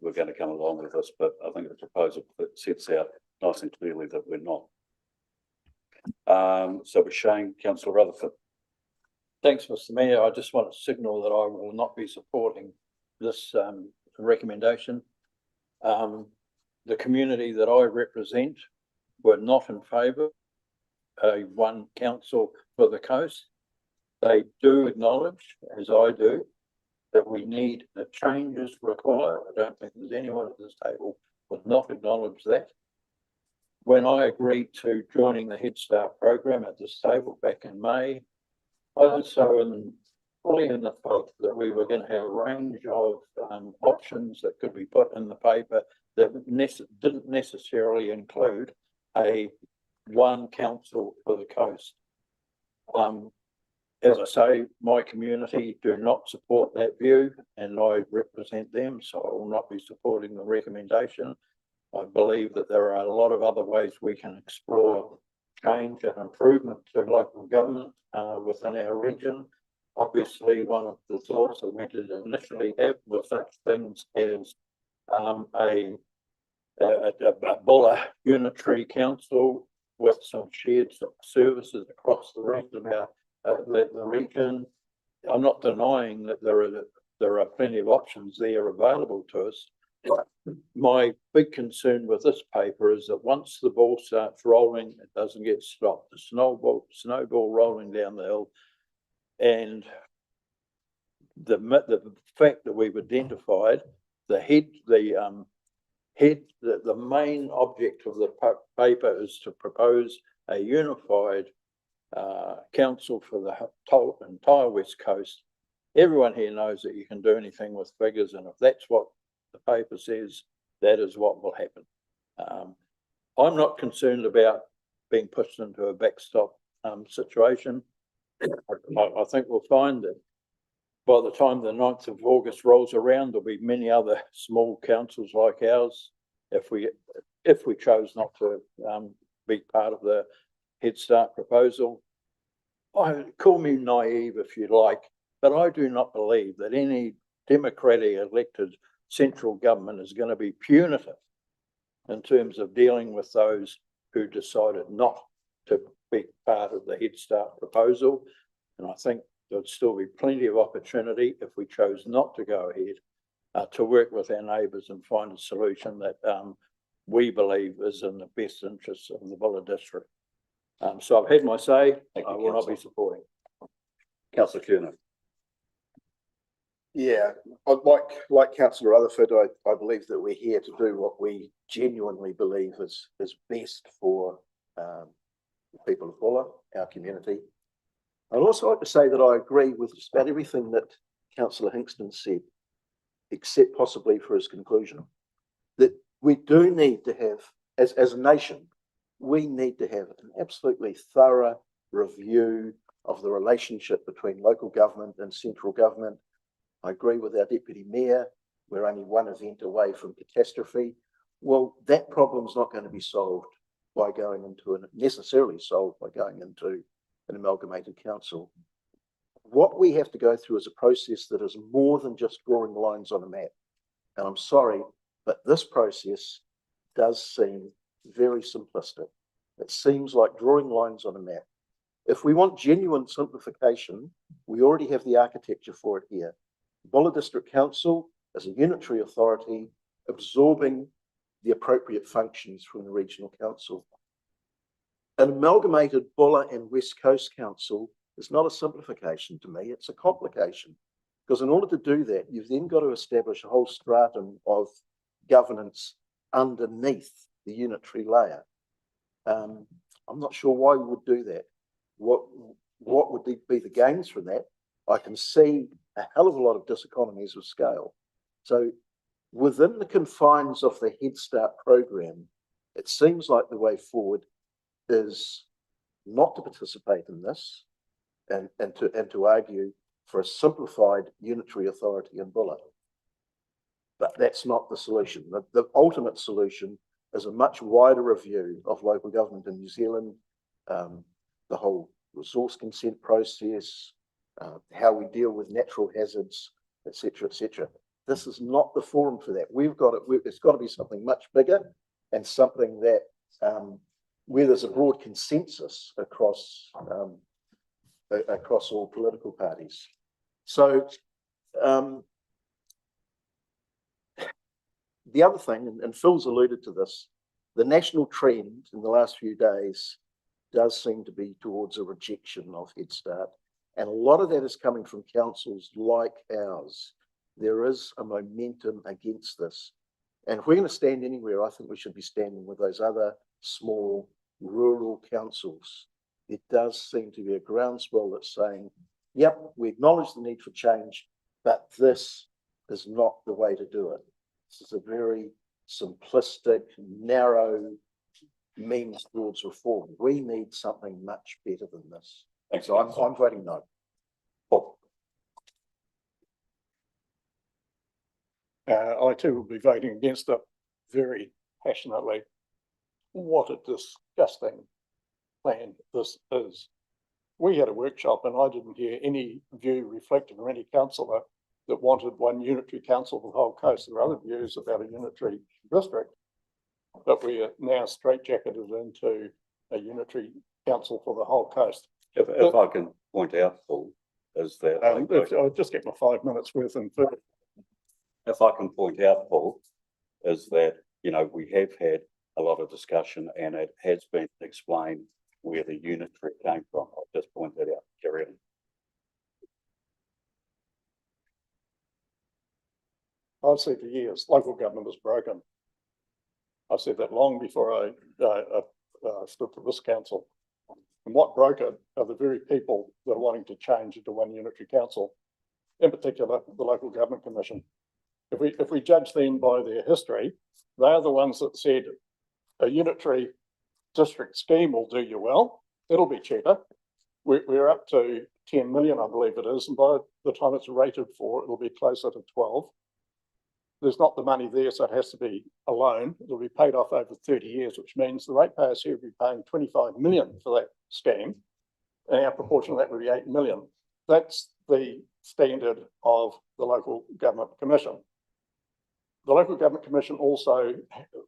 S1: we're going to come along with this, but I think the proposal that sets out nice and clearly that we're not. So we're showing Councillor Rutherford.
S4: Thanks, Mr. Mayor. I just want to signal that I will not be supporting this recommendation. The community that I represent were not in favour of one council for the coast. They do acknowledge, as I do, that we need the changes required. I don't think there's anyone at this table who will not acknowledge that. When I agreed to joining the Head Start program at this table back in May, I was fully in the faith that we were going to have a range of options that could be put in the paper that didn't necessarily include one council for the coast. As I say, my community do not support that view and I represent them, so I will not be supporting the recommendation. I believe that there are a lot of other ways we can explore change and improvement to local government within our region. Obviously, one of the thoughts that we did initially have was such things as a Buller unitary council with some shared services across the rest of our the region. I'm not denying that there are plenty of options there available to us. My big concern with this paper is that once the ball starts rolling, it doesn't get stopped. The snowball rolling down the hill, and the fact that we've identified the the main object of the paper is to propose a unified council for the entire West Coast. Everyone here knows that you can do anything with figures, and if that's what the paper says, that is what will happen. I'm not concerned about being pushed into a backstop situation. I think we'll find that by the time the 9th of August rolls around, there'll be many other small councils like ours. If we chose not to be part of the Head Start proposal, call me naive if you like, but I do not believe that any democratically elected central government is going to be punitive in terms of dealing with those who decided not to be part of the Head Start proposal. And I think there'd still be plenty of opportunity if we chose not to go ahead to work with our neighbours and find a solution that we believe is in the best interests of the Buller district. So I've had my say.
S1: Thank you,
S4: I will not be
S1: Councillor.
S4: supporting.
S1: Councillor Kerner.
S6: Yeah, like Councillor Rutherford, I believe that we're here to do what we genuinely believe is best for the people of Buller, our community. I'd also like to say that I agree with just about everything that Councillor Hingston said, except possibly for his conclusion, that we do need to have, as a nation, we need to have an absolutely thorough review of the relationship between local government and central government. I agree with our Deputy Mayor, we're only one event away from catastrophe. Well, that problem's not going to be solved by going into necessarily solved by going into an amalgamated council. What we have to go through is a process that is more than just drawing lines on a map. And I'm sorry, but this process does seem very simplistic. It seems like drawing lines on a map. If we want genuine simplification, we already have the architecture for it here. Buller District Council as a unitary authority absorbing the appropriate functions from the regional council. An amalgamated Buller and West Coast Council is not a simplification to me, it's a complication. Because in order to do that, you've then got to establish a whole stratum of governance underneath the unitary layer. I'm not sure why we would do that. What would be the gains from that? I can see a hell of a lot of diseconomies of scale. So within the confines of the Head Start program, it seems like the way forward is not to participate in this and to argue for a simplified unitary authority in Buller. But that's not the solution. The ultimate solution is a much wider review of local government in New Zealand, the whole resource consent process, how we deal with natural hazards, etc., etc. This is not the forum for that. It's got to be something much bigger and something that where there's a broad consensus across all political parties. So the other thing, and Phil's alluded to this, the national trend in the last few days does seem to be towards a rejection of Head Start. And a lot of that is coming from councils like ours. There is a momentum against this. And if we're going to stand anywhere, I think we should be standing with those other small rural councils. It does seem to be a groundswell that's saying, yep, we acknowledge the need for change, but this is not the way to do it. This is a very simplistic, narrow means towards reform. We need something much better than this.
S1: Thanks.
S6: So I'm voting no.
S1: Paul.
S4: I too will be voting against it very passionately. What a disgusting plan this is. We had a workshop and I didn't hear any view reflected from any councillor that wanted one unitary council for the whole coast. There are other views about a unitary district, but we are now straitjacketed into a unitary council for the whole coast.
S1: If I can point out, Paul, is that
S4: I'll just get my 5 minutes worth in first.
S1: if I can point out, Paul, is that, you know, we have had a lot of discussion and it has been explained where the unitary came from. I'll just point that out. Carry on.
S4: I've said for years, local government is broken.
S9: I said that long before I stood for this council. And what broke it are the very people that are wanting to change into one unitary council, in particular, the Local Government Commission. If we judge them by their history, they are the ones that said a unitary district scheme will do you well. It'll be cheaper. We're up to 10 million, I believe it is, and by the time it's rated for, it'll be closer to 12. There's not the money there, so it has to be a loan. It'll be paid off over 30 years, which means the ratepayers here will be paying 25 million for that scheme, and our proportion of that would be 8 million. That's the standard of the Local Government Commission. The Local Government Commission also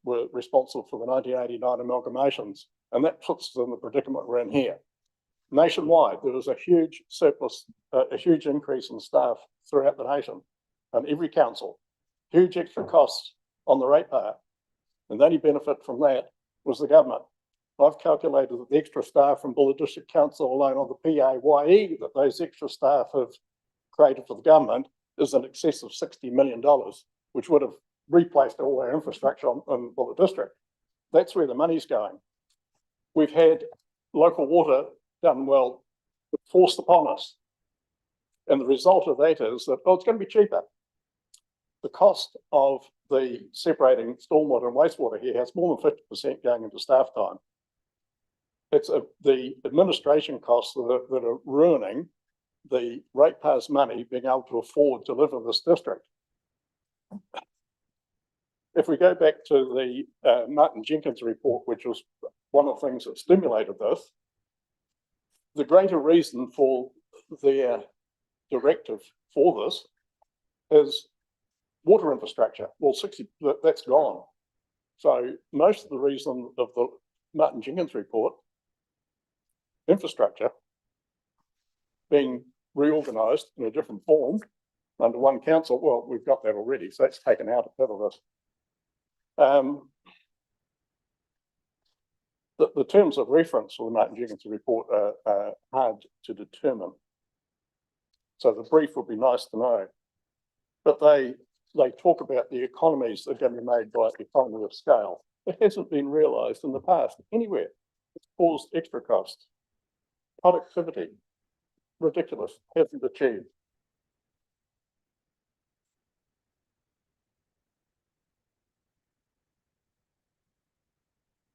S9: were responsible for the 1989 amalgamations, and that puts us in the predicament we're in here. Nationwide, there was a huge surplus, a huge increase in staff throughout the nation, and every council, huge extra costs on the ratepayer, and the only benefit from that was the government. I've calculated that the extra staff from Buller District Council alone on the PAYE that those extra staff have created for the government is in excess of $60 million, which would have replaced all our infrastructure in Buller District. That's where the money's going. We've had local water done well, forced upon us. And the result of that is that, oh, it's going to be cheaper. The cost of the separating stormwater and wastewater here has more than 50% going into staff time. It's the administration costs that are ruining the ratepayers' money being able to afford to live in this district. If we go back to the Martin Jenkins report, which was one of the things that stimulated this, the greater reason for their directive for this is water infrastructure. Well, that's gone. So most of the reason of the Martin Jenkins report, infrastructure, being reorganised in a different form under one council, well, we've got that already, so that's taken out a bit of this. The terms of reference for the Martin Jenkins report are hard to determine. So the brief would be nice to know. But they talk about the economies that are going to be made by economy of scale. It hasn't been realised in the past anywhere. It's caused extra costs. Productivity, ridiculous, hasn't achieved.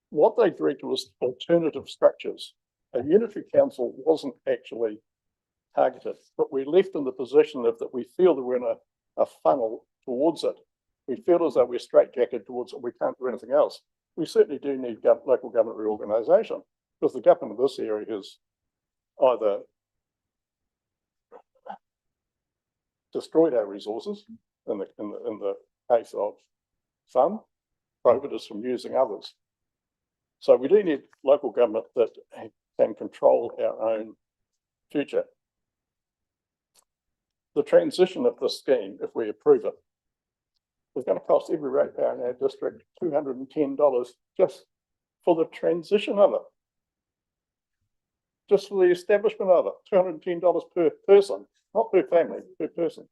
S9: What they agreed to was alternative structures. A unitary council wasn't actually targeted, but we're left in the position of that we feel that we're in a funnel towards it. We feel as though we're straitjacketed towards it. We can't do anything else. We certainly do need local government reorganisation, because the government of this area has either destroyed our resources in the case of some, prohibited us from using others. So we do need local government that can control our own future. The transition of this scheme, if we approve it, is going to cost every ratepayer in our district $210 just for the transition of it. Just for the establishment of it, $210 per person, not per family, per person.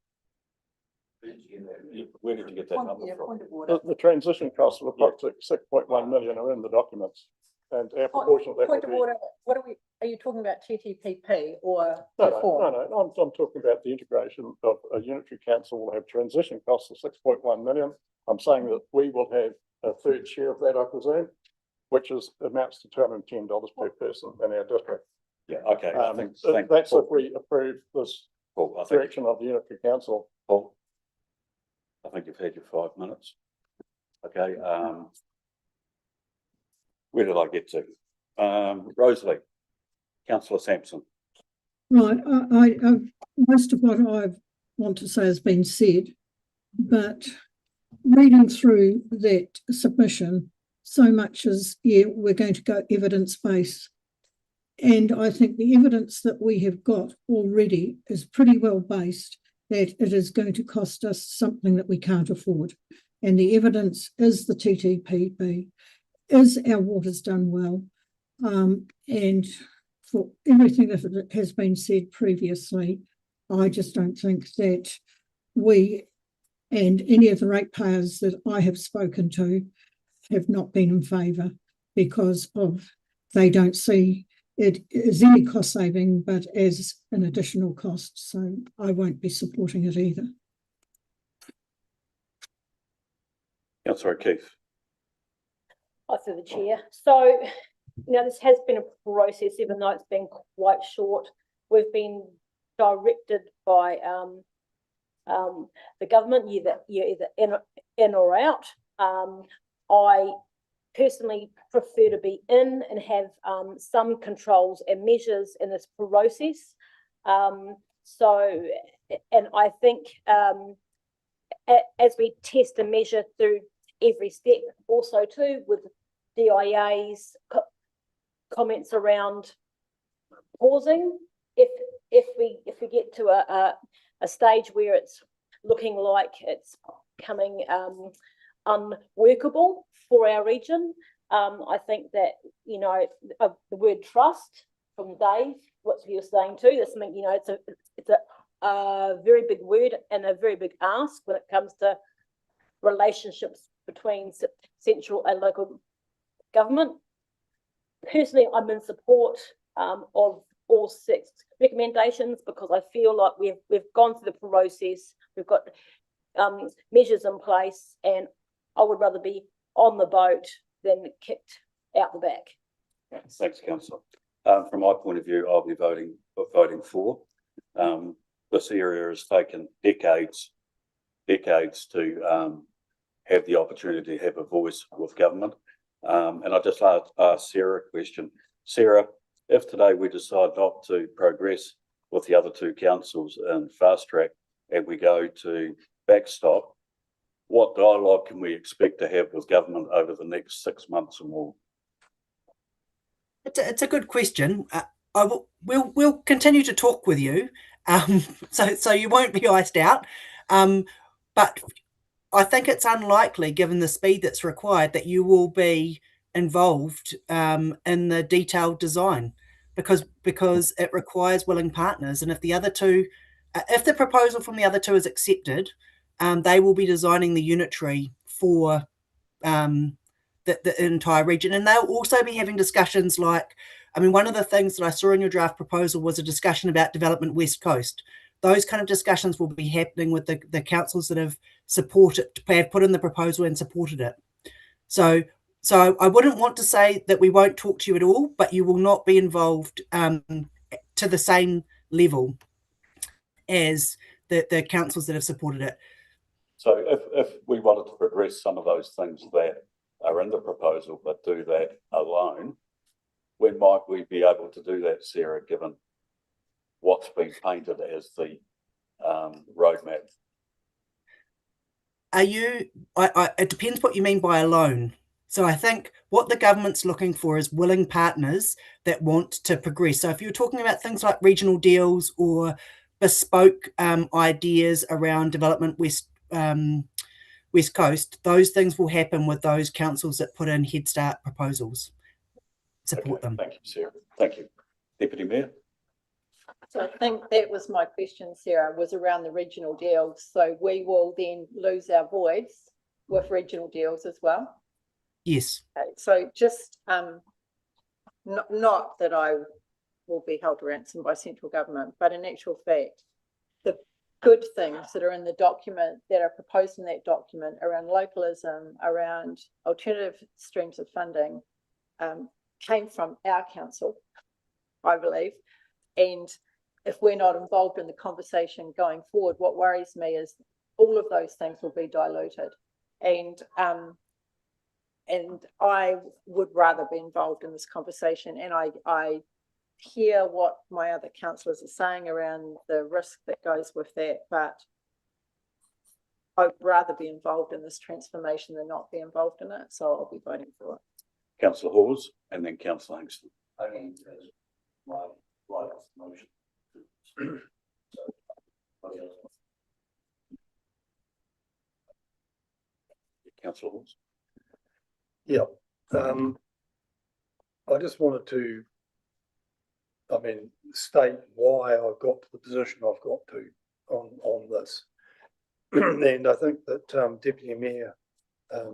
S1: Where did you get that number from?
S9: The transition costs of approximately 6.1 million are in the documents, and our proportion of that
S3: Point of order, are you talking about TTPP or
S9: reform? No, I'm talking about the integration of a unitary council will have transition costs of 6.1 million. I'm saying that we will have a third share of that, I presume, which amounts to $210 per person in our district.
S1: Yeah, okay. I think
S9: that's if we approve this
S1: Paul,
S9: direction of the unitary council.
S1: Paul, I think you've had your 5 minutes. Okay. Where did I get to? Rosalie, Councillor Sampson.
S11: Right, I most of what I want to say has been said, but reading through that submission, so much as, yeah, we're going to go evidence-based. And I think the evidence that we have got already is pretty well based that it is going to cost us something that we can't afford. And the evidence is the TTPP, is our water's done well. And for everything that has been said previously, I just don't think that we and any of the ratepayers that I have spoken to have not been in favour because of they don't see it as any cost saving, but as an additional cost. So I won't be supporting it either.
S1: Councillor Keith.
S10: Through the chair. So, this has been a process, even though it's been quite short. We've been directed by the government, you're either in or out. I personally prefer to be in and have some controls and measures in this process. So, and I think as we test and measure through every step, also too with DIA's comments around pausing, if we get to a stage where it's looking like it's becoming unworkable for our region, I think that the word trust from Dave, what he was saying too, that's something, it's a very big word and a very big ask when it comes to relationships between central and local government. Personally, I'm in support of all 6 recommendations because I feel like we've gone through the process, we've got measures in place, and I would rather be on the boat than kicked out the back.
S1: Thanks, Councillor. From my point of view, I'll be voting for. This area has taken decades to have the opportunity to have a voice with government. And I just ask Sarah a question. Sarah, if today we decide not to progress with the other 2 councils in fast track and we go to backstop, what dialogue can we expect to have with government over the next 6 months or more?
S2: It's a good question. We'll continue to talk with you, so you won't be iced out. But I think it's unlikely, given the speed that's required, that you will be involved in the detailed design, because it requires willing partners. And if the other 2, if the proposal from the other 2 is accepted, they will be designing the unitary for the entire region, and they'll also be having discussions like, one of the things that I saw in your draft proposal was a discussion about development West Coast. Those kind of discussions will be happening with the councils that have put in the proposal and supported it. So I wouldn't want to say that we won't talk to you at all, but you will not be involved to the same level as the councils that have supported it.
S1: So if we wanted to progress some of those things that are in the proposal, but do that alone, when might we be able to do that, Sarah, given what's been painted as the roadmap? It depends what you mean by alone. So I think what the government's looking for is willing partners that want to progress. So if you're talking about things like regional deals or bespoke ideas around development West Coast, those things will happen with those councils that put in Head Start proposals. Support them. Thank you, Sarah. Thank you. Deputy Mayor.
S3: So I think that was my question, Sarah, was around the regional deals. So we will then lose our voice with regional deals as well?
S2: Yes.
S3: Okay, so just not that I will be held to ransom by central government, but in actual fact, the good things that are in the document, that are proposed in that document around localism, around alternative streams of funding, came from our council, I believe. And if we're not involved in the conversation going forward, what worries me is all of those things will be diluted. And I would rather be involved in this conversation. And I hear what my other councillors are saying around the risk that goes with that, but I'd rather be involved in this transformation than not be involved in it. So I'll be voting for it.
S1: Councillor Hawes and then Councillor Hingston. Motion. Councillor Hawes.
S9: Yeah. I just wanted to, state why I've got to the position I've got to on this. And I think that Deputy Mayor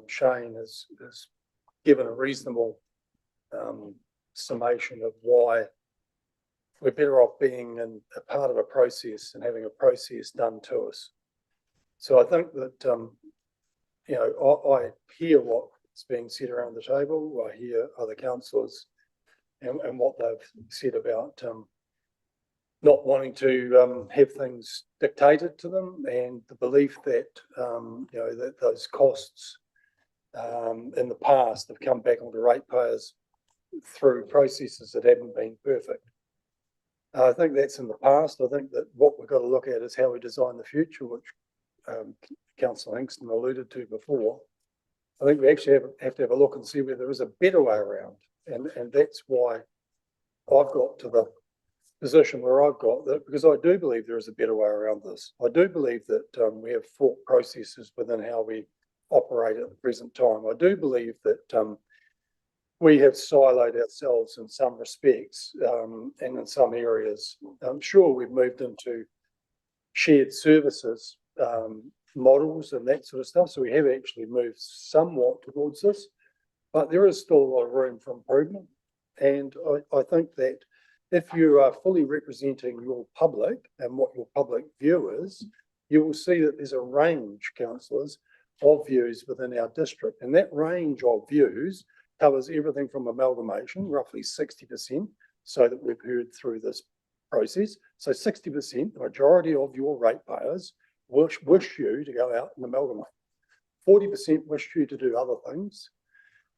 S9: Shane has given a reasonable summation of why we're better off being in a part of a process and having a process done to us. So I think that, you know, I hear what's being said around the table. I hear other councillors and what they've said about not wanting to have things dictated to them, and the belief that, you know, that those costs in the past have come back onto ratepayers through processes that haven't been perfect. I think that's in the past. I think that what we've got to look at is how we design the future, which Councillor Hingston alluded to before. I think we actually have to have a look and see whether there is a better way around. And that's why I've got to the position where I've got that, because I do believe there is a better way around this. I do believe that we have thought processes within how we operate at the present time. I do believe that we have siloed ourselves in some respects, and in some areas. I'm sure we've moved into shared services models and that sort of stuff. So we have actually moved somewhat towards this, but there is still a lot of room for improvement. And I think that if you are fully representing your public and what your public view is, you will see that there's a range, councillors, of views within our district. And that range of views covers everything from amalgamation, roughly 60%, so that we've heard through this process. So 60%, the majority of your ratepayers wish you to go out and amalgamate. 40% wish you to do other things.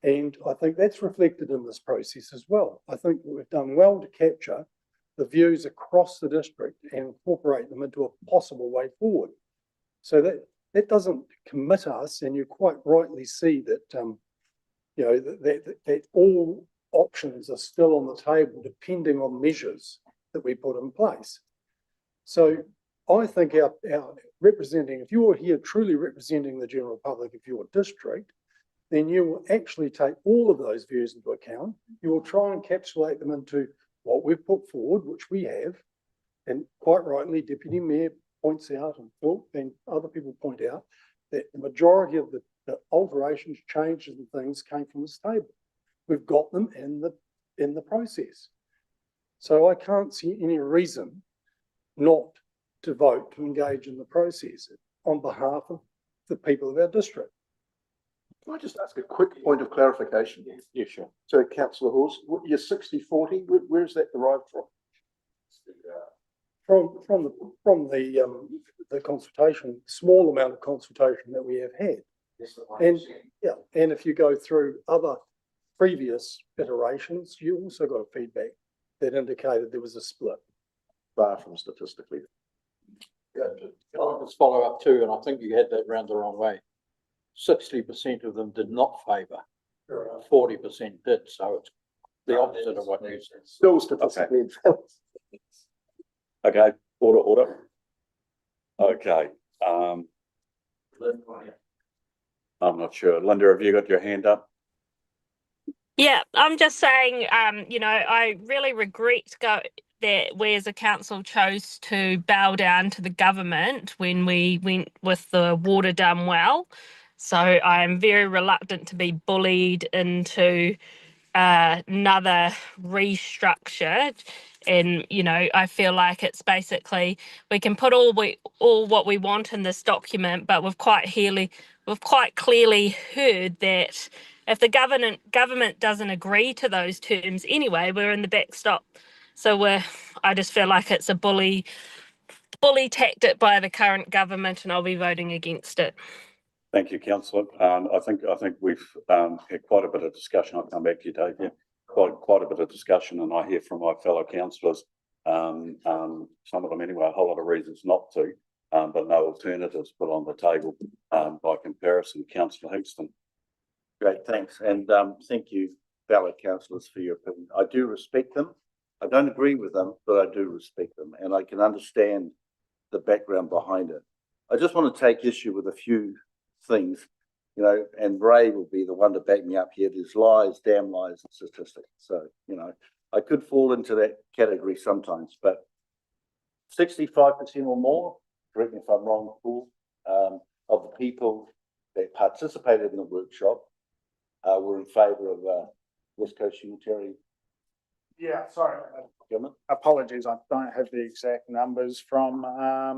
S9: And I think that's reflected in this process as well. I think we've done well to capture the views across the district and incorporate them into a possible way forward. So that doesn't commit us, and you quite rightly see that, you know, that all options are still on the table depending on measures that we put in place. So I think our representing, if you're here truly representing the general public of your district, then you will actually take all of those views into account. You will try and encapsulate them into what we've put forward, which we have, and quite rightly, Deputy Mayor points out, and Phil and other people point out, that the majority of the alterations, changes and things came from this table. We've got them in the process. So I can't see any reason not to vote to engage in the process on behalf of the people of our district.
S6: Can I just ask a quick point of clarification?
S13: Yeah, sure.
S6: So Councillor Hawes, your 60-40, where is that derived from?
S9: From the consultation, small amount of consultation that we have had. And yeah, and if you go through other previous iterations, you also got a feedback that indicated there was a split.
S6: Far from statistically.
S4: I'll just follow up too, and I think you had that round the wrong way. 60% of them did not favour, 40% did, so it's the opposite of what you said.
S6: Still statistically invalid.
S1: Okay, order. Okay, I'm not sure. Linda, have you got your hand up?
S12: Yeah, I'm just saying, you know, I really regret that we as a council chose to bow down to the government when we went with the water done well. So I'm very reluctant to be bullied into another restructure. And, you know, I feel like it's basically, we can put all what we want in this document, but we've quite clearly heard that if the government doesn't agree to those terms anyway, we're in the backstop. So I just feel like it's a bully tactic by the current government, and I'll be voting against it.
S1: Thank you, Councillor. I think we've had quite a bit of discussion. I'll come back to you, Dave. Yeah, quite a bit of discussion, and I hear from my fellow councillors, some of them anyway, a whole lot of reasons not to, but no alternatives put on the table by comparison. Councillor Hingston.
S13: Great, thanks. And thank you, fellow councillors, for your opinion. I do respect them. I don't agree with them, but I do respect them, and I can understand the background behind it. I just want to take issue with a few things, you know, and Ray will be the one to back me up here. There's lies, damn lies, and statistics. So, you know, I could fall into that category sometimes, but 65% or more, correct me if I'm wrong, Paul, of the people that participated in the workshop were in favour of, West Coast Unitary
S5: Yeah, sorry.
S13: government.
S5: Apologies, I don't have the exact numbers from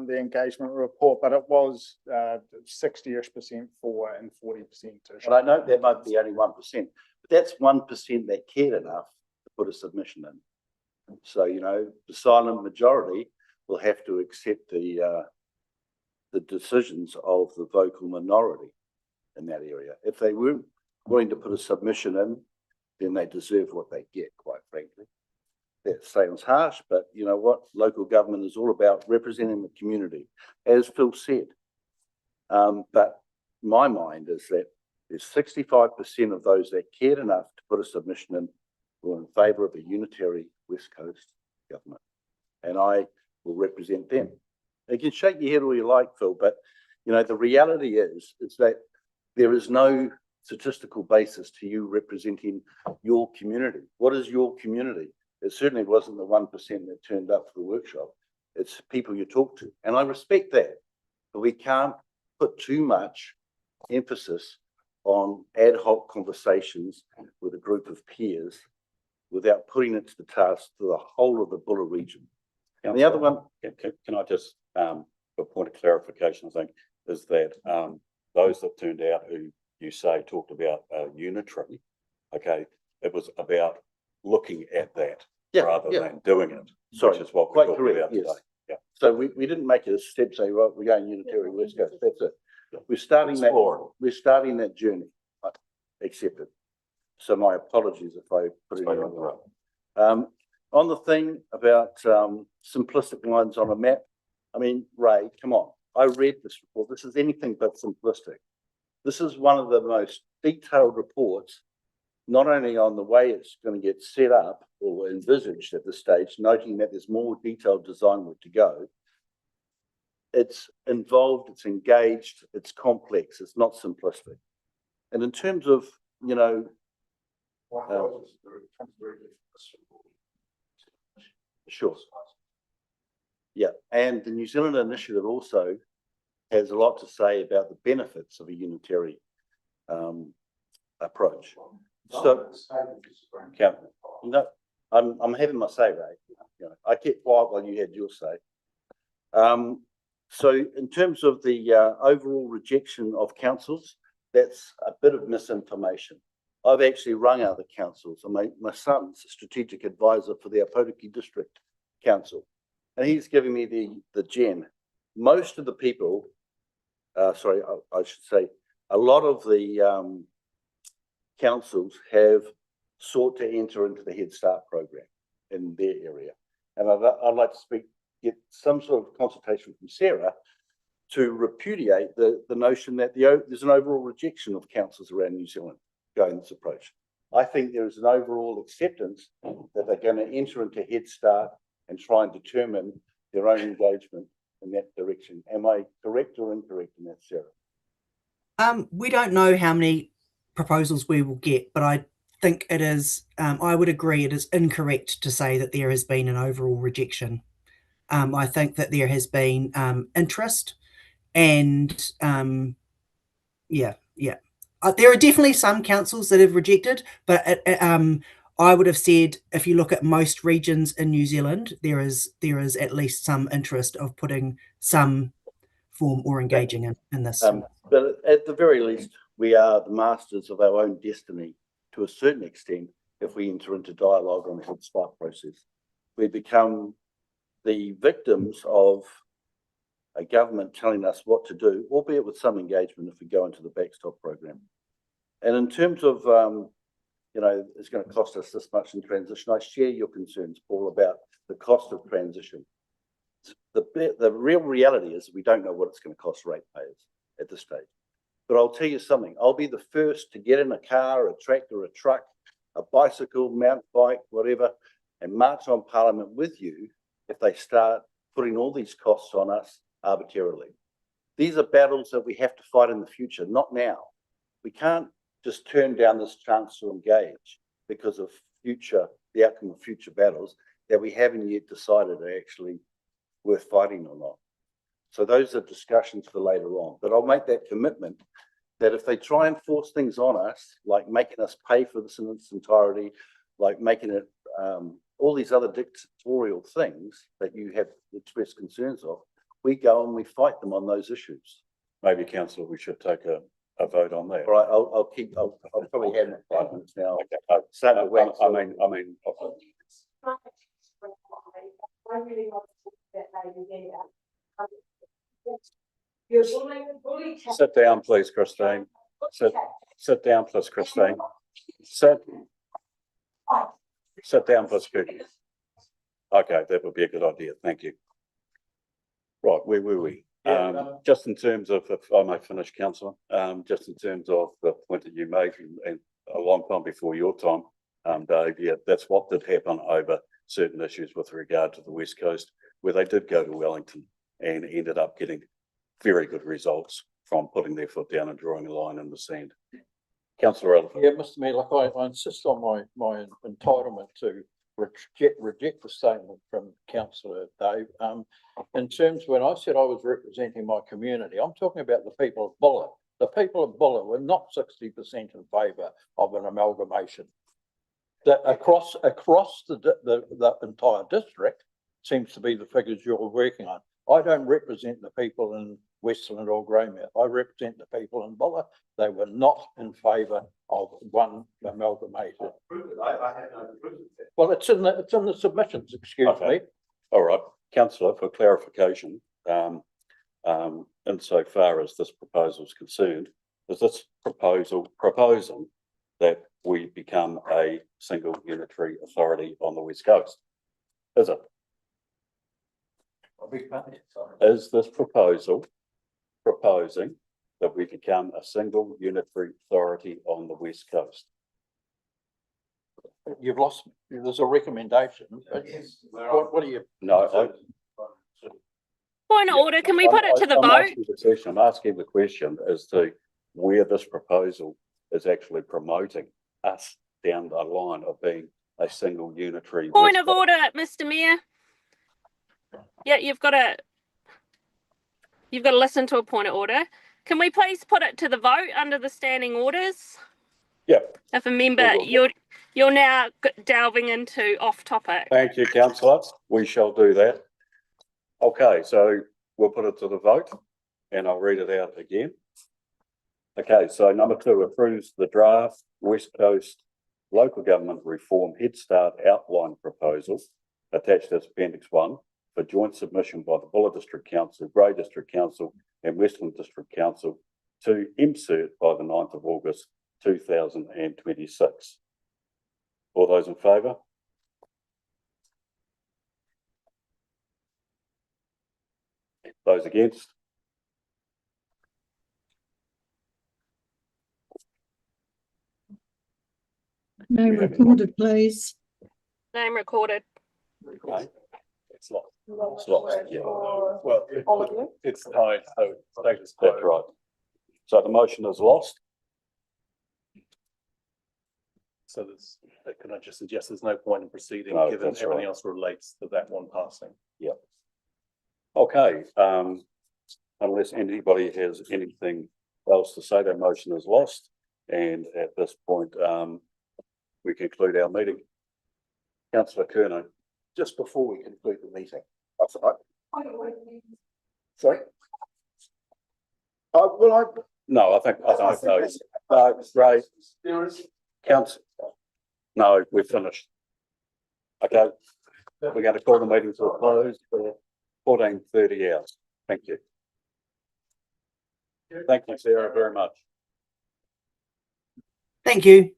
S5: the engagement report, but it was 60-ish% for and 40% to.
S13: And I know that might be only 1%, but that's 1% that cared enough to put a submission in. So, you know, the silent majority will have to accept the decisions of the vocal minority in that area. If they weren't willing to put a submission in, then they deserve what they get, quite frankly. That sounds harsh, but you know what? Local government is all about representing the community, as Phil said. But my mind is that there's 65% of those that cared enough to put a submission in were in favour of a unitary West Coast government. And I will represent them. You can shake your head all you like, Phil, but you know, the reality is that there is no statistical basis to you representing your community. What is your community? It certainly wasn't the 1% that turned up for the workshop. It's people you talk to. And I respect that, but we can't put too much emphasis on ad hoc conversations with a group of peers without putting it to the task to the whole of the Buller region. And the other one,
S1: Can I just, for a point of clarification, I think, is that those that turned out who you say talked about unitary, okay, it was about looking at that rather than doing it.
S13: Sorry,
S1: which is what
S13: quite
S1: we're talking
S13: correct,
S1: about
S13: yes.
S1: today. Yeah.
S13: So we didn't make it a step, say, well, we're going unitary West Coast, that's it. We're starting that journey, I accept it. So my apologies if I put it in the wrong. On the thing about simplistic lines on a map, I mean, Ray, come on. I read this report. This is anything but simplistic. This is one of the most detailed reports, not only on the way it's going to get set up or envisaged at this stage, noting that there's more detailed design work to go. It's involved, it's engaged, it's complex, it's not simplistic. And in terms of, you know, sure. Yeah, and the New Zealand Initiative also has a lot to say about the benefits of a unitary approach. So, yeah, no, I'm having my say, Ray. You know, I kept quiet while you had your say. So, in terms of the overall rejection of councils, that's a bit of misinformation. I've actually rung out the councils. My son's a strategic advisor for the Aotearoa District Council, and he's giving me the gem. Most of the people, I should say, a lot of the councils have sought to enter into the Head Start program in their area, and I'd like to get some sort of consultation from Sarah to repudiate the notion that there's an overall rejection of councils around New Zealand going this approach. I think there is an overall acceptance that they're going to enter into Head Start and try and determine their own engagement in that direction. Am I correct or incorrect in that, Sarah?
S2: We don't know how many proposals we will get, but I think it is, I would agree it is incorrect to say that there has been an overall rejection. I think that there has been interest and there are definitely some councils that have rejected, but I would have said if you look at most regions in New Zealand, there is at least some interest of putting some form or engaging in this.
S13: But at the very least, we are the masters of our own destiny to a certain extent if we enter into dialogue on the Head Start process. We become the victims of a government telling us what to do, albeit with some engagement if we go into the backstop program. And in terms of, you know, it's going to cost us this much in transition, I share your concerns, Paul, about the cost of transition. The real reality is we don't know what it's going to cost ratepayers at this stage. But I'll tell you something, I'll be the first to get in a car, a tractor, a truck, a bicycle, mountain bike, whatever, and march on Parliament with you if they start putting all these costs on us arbitrarily. These are battles that we have to fight in the future, not now. We can't just turn down this chance to engage because of the outcome of future battles that we haven't yet decided are actually worth fighting or not. So those are discussions for later on, but I'll make that commitment that if they try and force things on us, like making us pay for this in its entirety, like making it, all these other dictatorial things that you have expressed concerns of, we go and we fight them on those issues.
S1: Maybe councillor, we should take a vote on that.
S13: All right, I'll probably have 5 minutes now.
S1: Okay.
S13: Start to wait.
S1: I mean,
S7: I really want to talk to that lady there. You're bully.
S1: sit down, please, Christine. Sit down, please, Christine. Sit down, please, Christine. Okay, that would be a good idea. Thank you. Right, where were we? Just in terms of, if I may finish, councillor, just in terms of the point that you made, and a long time before your time, Dave, yeah, that's what did happen over certain issues with regard to the West Coast, where they did go to Wellington and ended up getting very good results from putting their foot down and drawing a line in the sand. Councillor Elephant.
S4: Yeah, Mr Mayor, like I insist on my entitlement to reject the statement from councillor Dave. In terms, when I said I was representing my community, I'm talking about the people of Bulla. The people of Bulla were not 60% in favour of an amalgamation. That across the entire district seems to be the figures you're working on. I don't represent the people in Westland or Greymouth. I represent the people in Bulla. They were not in favour of one amalgamation. Well, it's in the submissions, excuse me.
S1: All right, councillor, for clarification, insofar as this proposal is concerned, is this proposing that we become a single unitary authority on the West Coast? Is it? Is this proposal proposing that we become a single unitary authority on the West Coast?
S4: You've lost, there's a recommendation. What do you?
S1: No.
S12: Point of order, can we put it to the vote?
S1: I'm asking the question as to where this proposal is actually promoting us down the line of being a single unitary.
S12: Point of order, Mr. Mayor. Yeah, you've got to listen to a point of order. Can we please put it to the vote under the standing orders?
S1: Yeah.
S12: If a member, you're now delving into off topic.
S1: Thank you, councillor. We shall do that. Okay, so we'll put it to the vote and I'll read it out again. Okay, so number 2 approves the draft West Coast Local Government Reform Head Start outline proposal attached as Appendix 1 for joint submission by the Bulla District Council, Grey District Council and Westland District Council to insert by the 9th of August 2026. All those in favour? Those against?
S11: Name recorded, please.
S12: Name recorded.
S1: Okay. It's lost. It's lost, yeah.
S8: Well, it's tied, so status
S1: That's
S8: quo.
S1: right. So the motion is lost.
S8: So there's, can I just suggest there's no point in proceeding,
S1: No,
S8: given
S1: that's
S8: everything
S1: right.
S8: else relates to that one passing?
S1: Okay, unless anybody has anything else to say, that motion is lost. And at this point, we conclude our meeting. Councillor Kerno.
S6: Just before we conclude the meeting, that's all right. Sorry?
S1: No, I think no, Ray. Council. No, we're finished. Okay, we're going to call the meeting to a close for 14:30 hours. Thank you. Thank you, Sarah, very much.
S2: Thank you.